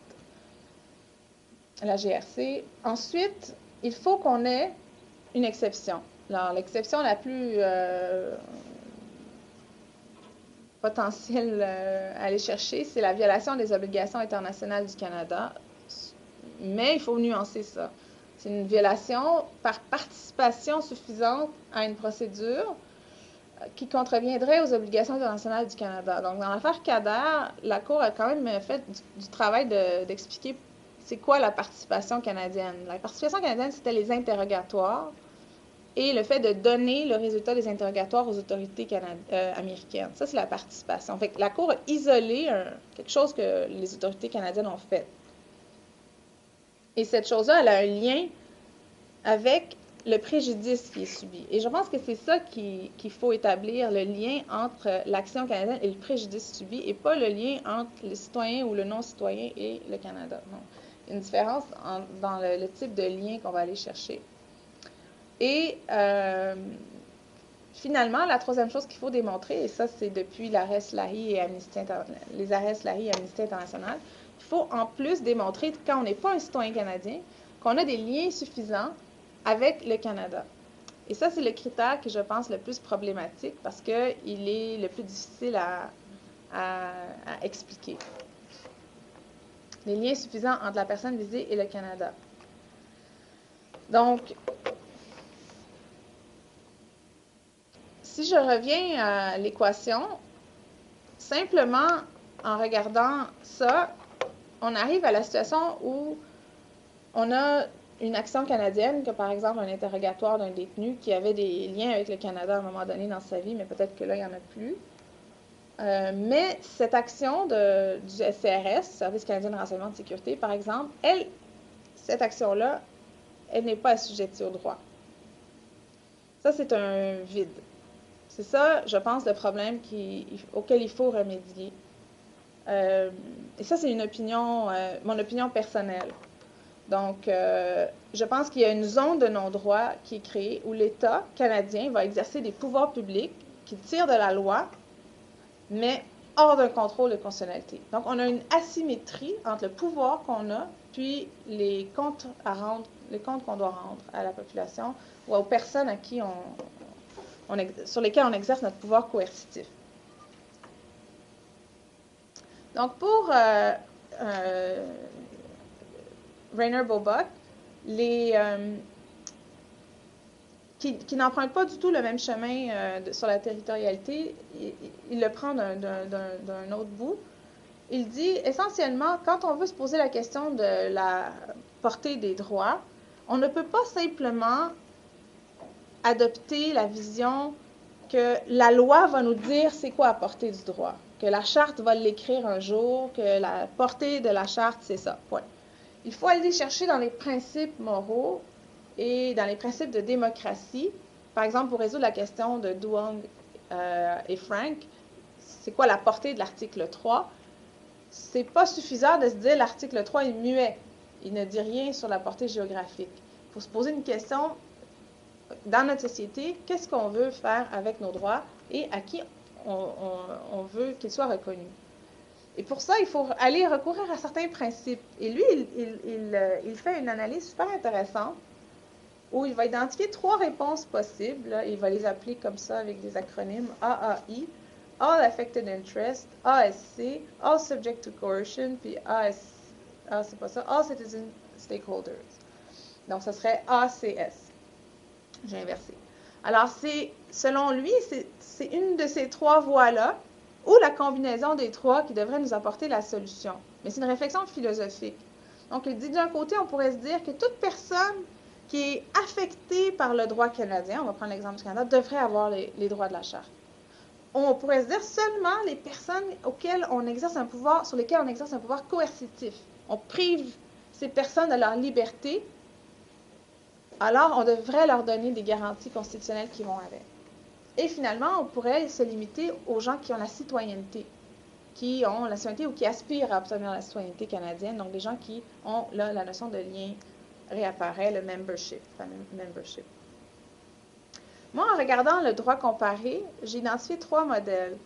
la GRC. Ensuite, il faut qu'on ait une exception. Alors, l'exception la plus potentielle à aller chercher, c'est la violation des obligations internationales du Canada. Mais il faut nuancer ça. C'est une violation par participation suffisante à une procédure qui contreviendrait aux obligations internationales du Canada. Donc, dans l'affaire Kader, la Cour a quand même fait du travail d'expliquer c'est quoi la participation canadienne. La participation canadienne, c'était les interrogatoires et le fait de donner le résultat des interrogatoires aux autorités américaines. Ça, c'est la participation. Fait que la Cour a isolé quelque chose que les autorités canadiennes ont fait. Et cette chose-là, elle a un lien avec le préjudice qui est subi. Et je pense que c'est ça qu'il faut établir, le lien entre l'action canadienne et le préjudice subi, et pas le lien entre le citoyen ou le non-citoyen et le Canada. Non. Il y a une différence dans le type de lien qu'on va aller chercher. Et finalement, la troisième chose qu'il faut démontrer, et ça c'est depuis l'arrêt Slahi et les arrêts Slahi et Amnesty International, il faut en plus démontrer, quand on n'est pas un citoyen canadien, qu'on a des liens suffisants avec le Canada. Et ça, c'est le critère que je pense le plus problématique parce qu'il est le plus difficile à expliquer. Les liens suffisants entre la personne visée et le Canada. Donc, si je reviens à l'équation, simplement en regardant ça, on arrive à la situation où on a une action canadienne, que par exemple un interrogatoire d'un détenu qui avait des liens avec le Canada à un moment donné dans sa vie, mais peut-être que là, il n'y en a plus. Mais cette action du SCRS, Service canadien de renseignement de sécurité, par exemple, cette action-là, elle n'est pas assujettie au droit. Ça, c'est un vide. C'est ça, je pense, le problème auquel il faut remédier. Et ça, c'est mon opinion personnelle. Donc, je pense qu'il y a une zone de non-droit qui est créée où l'État canadien va exercer des pouvoirs publics qui tirent de la loi, mais hors d'un contrôle de constitutionnalité. Donc, on a une asymétrie entre le pouvoir qu'on a puis les comptes qu'on doit rendre à la population ou aux personnes à qui sur lesquelles on exerce notre pouvoir coercitif. Donc, pour Rainer Boebbach, qui n'emprunte pas du tout le même chemin sur la territorialité, il le prend d'un autre bout. Il dit, essentiellement, quand on veut se poser la question de la portée des droits, on ne peut pas simplement adopter la vision que la loi va nous dire c'est quoi la portée du droit, que la charte va l'écrire un jour, que la portée de la charte, c'est ça, point. Il faut aller chercher dans les principes moraux et dans les principes de démocratie. Par exemple, pour résoudre la question de Duong et Frank, c'est quoi la portée de l'article 3? C'est pas suffisant de se dire l'article 3 est muet. Il ne dit rien sur la portée géographique. Il faut se poser une question dans notre société, qu'est-ce qu'on veut faire avec nos droits et à qui on veut qu'ils soient reconnus. Et pour ça, il faut aller recourir à certains principes. Et lui, il fait une analyse super intéressante où il va identifier 3 réponses possibles. Il va les appeler comme ça avec des acronymes AAI, All Affected Interest, ASC, All Subject to Coercion, puis c'est pas ça, All Citizen Stakeholders. Donc, ça serait ACS. J'ai inversé. Alors, selon lui, c'est une de ces 3 voies-là ou la combinaison des 3 qui devrait nous apporter la solution. Mais c'est une réflexion philosophique. Donc, il dit d'un côté, on pourrait se dire que toute personne qui est affectée par le droit canadien, on va prendre l'exemple du Canada, devrait avoir les droits de la Charte. On pourrait se dire seulement les personnes auxquelles on exerce un pouvoir, sur lesquelles on exerce un pouvoir coercitif. On prive ces personnes de leur liberté, alors on devrait leur donner des garanties constitutionnelles qui vont avec. Et finalement, on pourrait se limiter aux gens qui ont la citoyenneté, ou qui aspirent à obtenir la citoyenneté canadienne, donc des gens qui ont, là, la notion de lien réapparaît, le membership. Moi, en regardant le droit comparé, j'ai identifié 3 modèles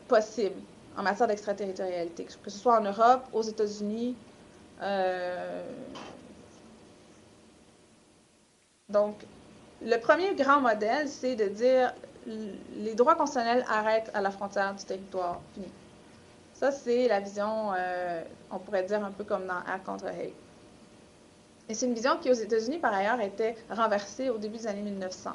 possibles en matière d'extraterritorialité, que ce soit en Europe, aux États-Unis. Donc, le premier grand modèle, c'est de dire les droits constitutionnels arrêtent à la frontière du territoire fini. Ça, c'est la vision, on pourrait dire un peu comme dans Acte contre Hague. Et c'est une vision qui, aux États-Unis, par ailleurs, a été renversée au début des années 1900,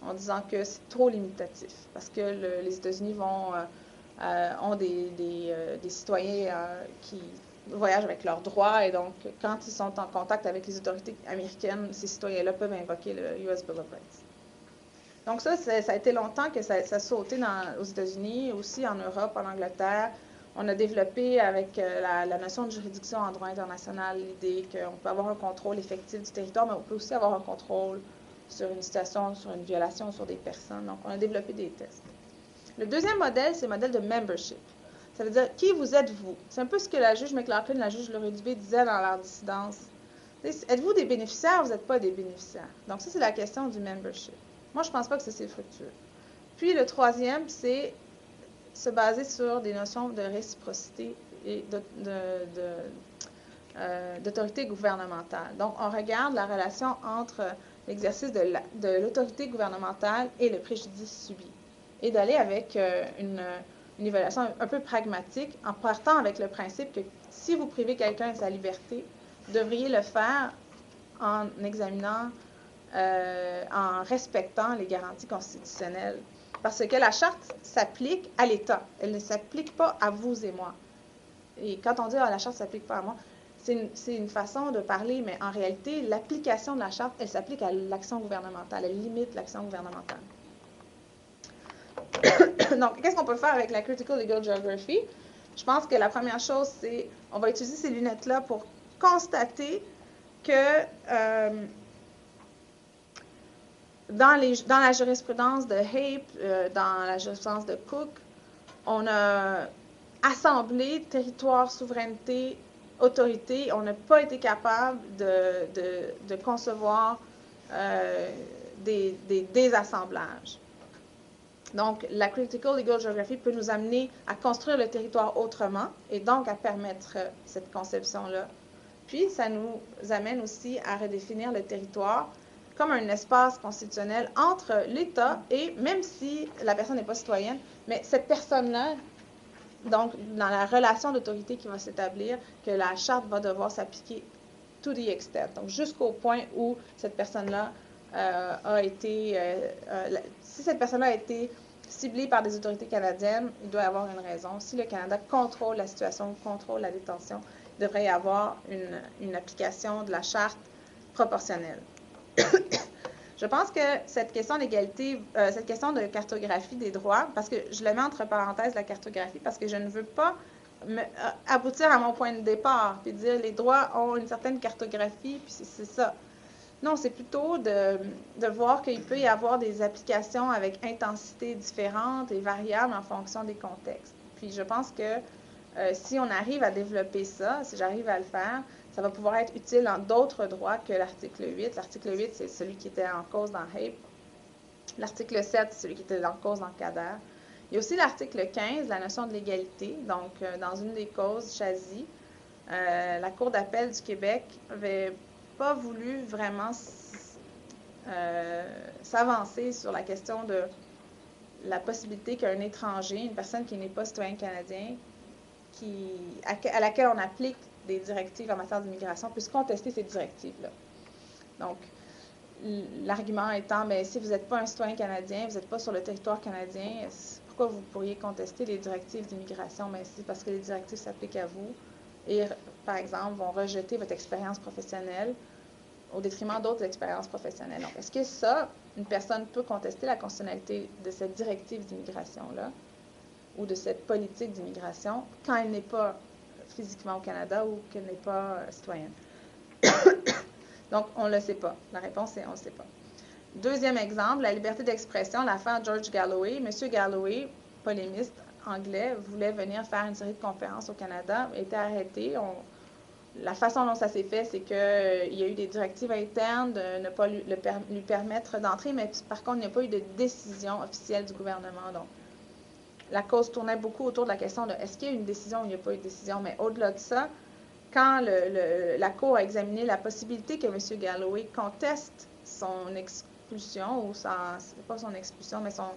en disant que c'est trop limitatif, parce que les États-Unis ont des citoyens qui voyagent avec leurs droits et donc quand ils sont en contact avec les autorités américaines, ces citoyens-là peuvent invoquer le US Bill of Rights. Donc ça a été longtemps que ça a sauté aux États-Unis, aussi en Europe, en Angleterre. On a développé avec la notion de juridiction en droit international l'idée qu'on peut avoir un contrôle effectif du territoire, mais on peut aussi avoir un contrôle sur une situation, sur une violation, sur des personnes. Donc, on a développé des tests. Le deuxième modèle, c'est le modèle de membership. Ça veut dire, qui vous êtes-vous? C'est un peu ce que la juge McLaughlin, la juge Laurie Dubé disait dans leur dissidence. Êtes-vous des bénéficiaires ou vous n'êtes pas des bénéficiaires? Donc, ça, c'est la question du membership. Moi, je ne pense pas que c'est fructueux. Puis, le troisième, c'est se baser sur des notions de réciprocité et d'autorité gouvernementale. Donc, on regarde la relation entre l'exercice de l'autorité gouvernementale et le préjudice subi. Et d'aller avec une évaluation un peu pragmatique en partant avec le principe que si vous privez quelqu'un de sa liberté, vous devriez le faire en examinant, en respectant les garanties constitutionnelles. Parce que la charte s'applique à l'État. Elle ne s'applique pas à vous et moi. Et quand on dit la charte ne s'applique pas à moi, c'est une façon de parler, mais en réalité, l'application de la charte, elle s'applique à l'action gouvernementale. Elle limite l'action gouvernementale. Donc, qu'est-ce qu'on peut faire avec la Critical Legal Geography? Je pense que la première chose, c'est on va utiliser ces lunettes-là pour constater que dans la jurisprudence de Hape, dans la jurisprudence de Cook, on a assemblé territoire, souveraineté, autorité. On n'a pas été capable de concevoir des désassemblages. Donc, la Critical Legal Geography peut nous amener à construire le territoire autrement et donc à permettre cette conception-là. Puis, ça nous amène aussi à redéfinir le territoire comme un espace constitutionnel entre l'État et, même si la personne n'est pas citoyenne, mais cette personne-là, donc dans la relation d'autorité qui va s'établir, que la charte va devoir s'appliquer to the extent, donc jusqu'au point où cette personne-là a été, si cette personne-là a été ciblée par des autorités canadiennes, il doit y avoir une raison. Si le Canada contrôle la situation, contrôle la détention, il devrait y avoir une application de la charte proportionnelle. Je pense que cette question d'égalité, cette question de cartographie des droits, parce que je le mets entre parenthèses la cartographie, parce que je ne veux pas aboutir à mon point de départ, puis dire les droits ont une certaine cartographie, puis c'est ça. Non, c'est plutôt de voir qu'il peut y avoir des applications avec intensité différentes et variables en fonction des contextes. Puis je pense que si on arrive à développer ça, si j'arrive à le faire, ça va pouvoir être utile dans d'autres droits que l'article 8. L'article 8, c'est celui qui était en cause dans Hape. L'article 7, c'est celui qui était en cause dans Kader. Il y a aussi l'article 15, la notion de l'égalité. Donc, dans une des causes, Chazy, la Cour d'appel du Québec n'avait pas voulu vraiment s'avancer sur la question de la possibilité qu'un étranger, une personne qui n'est pas citoyen canadien, à laquelle on applique des directives en matière d'immigration, puisse contester ces directives-là. Donc, l'argument étant, bien, si vous n'êtes pas un citoyen canadien, vous n'êtes pas sur le territoire canadien, pourquoi vous pourriez contester les directives d'immigration? Bien, c'est parce que les directives s'appliquent à vous et, par exemple, vont rejeter votre expérience professionnelle au détriment d'autres expériences professionnelles. Donc, est-ce que ça, une personne peut contester la constitutionnalité de cette directive d'immigration-là ou de cette politique d'immigration quand elle n'est pas physiquement au Canada ou qu'elle n'est pas citoyenne? Donc, on ne le sait pas. La réponse est on ne le sait pas. Deuxième exemple, la liberté d'expression, l'affaire George Galloway. M. Galloway, polémiste anglais, voulait venir faire une série de conférences au Canada, a été arrêté. La façon dont ça s'est fait, c'est qu'il y a eu des directives internes de ne pas lui permettre d'entrer, mais par contre, il n'y a pas eu de décision officielle du gouvernement. Donc, la cause tournait beaucoup autour de la question de est-ce qu'il y a eu une décision ou il n'y a pas eu de décision. Mais au-delà de ça, quand la Cour a examiné la possibilité que M. Galloway conteste son expulsion, ou pas son expulsion, mais son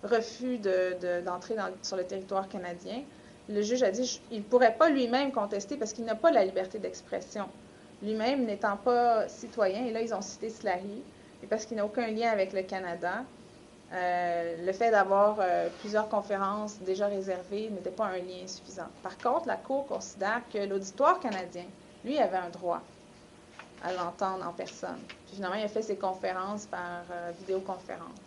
refus d'entrer sur le territoire canadien, le juge a dit qu'il ne pourrait pas lui-même contester parce qu'il n'a pas la liberté d'expression. Lui-même n'étant pas citoyen, et là, ils ont cité Slahi, et parce qu'il n'a aucun lien avec le Canada, Le fait d'avoir plusieurs conférences déjà réservées n'était pas un lien suffisant. Par contre, la Cour considère que l'auditoire canadien, lui, avait un droit à l'entendre en personne. Puis finalement, il a fait ses conférences par vidéoconférence.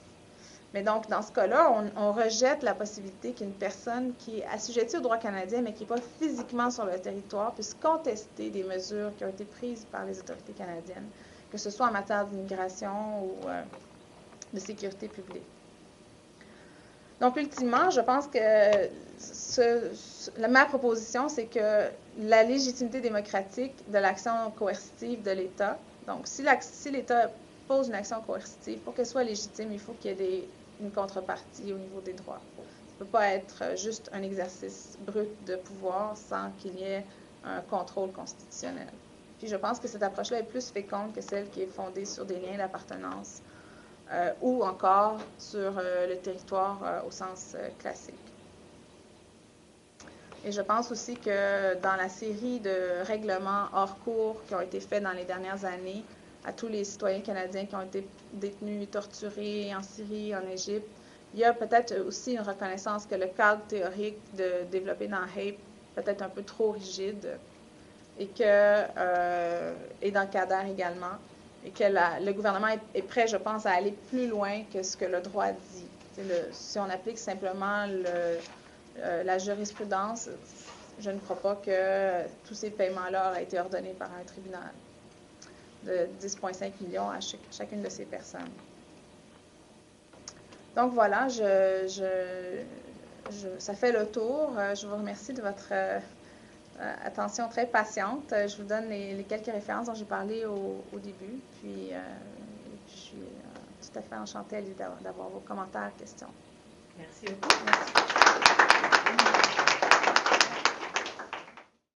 Mais donc, dans ce cas-là, on rejette la possibilité qu'une personne qui est assujettie au droit canadien, mais qui n'est pas physiquement sur le territoire, puisse contester des mesures qui ont été prises par les autorités canadiennes, que ce soit en matière d'immigration ou de sécurité publique. Donc, ultimement, je pense que ma proposition, c'est que la légitimité démocratique de l'action coercitive de l'État, donc si l'État pose une action coercitive, pour qu'elle soit légitime, il faut qu'il y ait une contrepartie au niveau des droits. Ça ne peut pas être juste un exercice brut de pouvoir sans qu'il y ait un contrôle constitutionnel. Puis je pense que cette approche-là est plus féconde que celle qui est fondée sur des liens d'appartenance ou encore sur le territoire au sens classique. Et je pense aussi que dans la série de règlements hors cours qui ont été faits dans les dernières années à tous les citoyens canadiens qui ont été détenus, torturés en Syrie, en Égypte, il y a peut-être aussi une reconnaissance que le cadre théorique développé dans HAPE est peut-être un peu trop rigide et dans le CADER également, et que le gouvernement est prêt, je pense, à aller plus loin que ce que le droit dit. Si on applique simplement la jurisprudence, je ne crois pas que tous ces paiements-là auraient été ordonnés par un tribunal de 10,5 millions à chacune de ces personnes. Donc voilà, ça fait le tour. Je vous remercie de votre attention très patiente. Je vous donne les quelques références dont j'ai parlé au début. Puis je suis tout à fait enchantée d'avoir vos commentaires, questions. Merci beaucoup. Merci.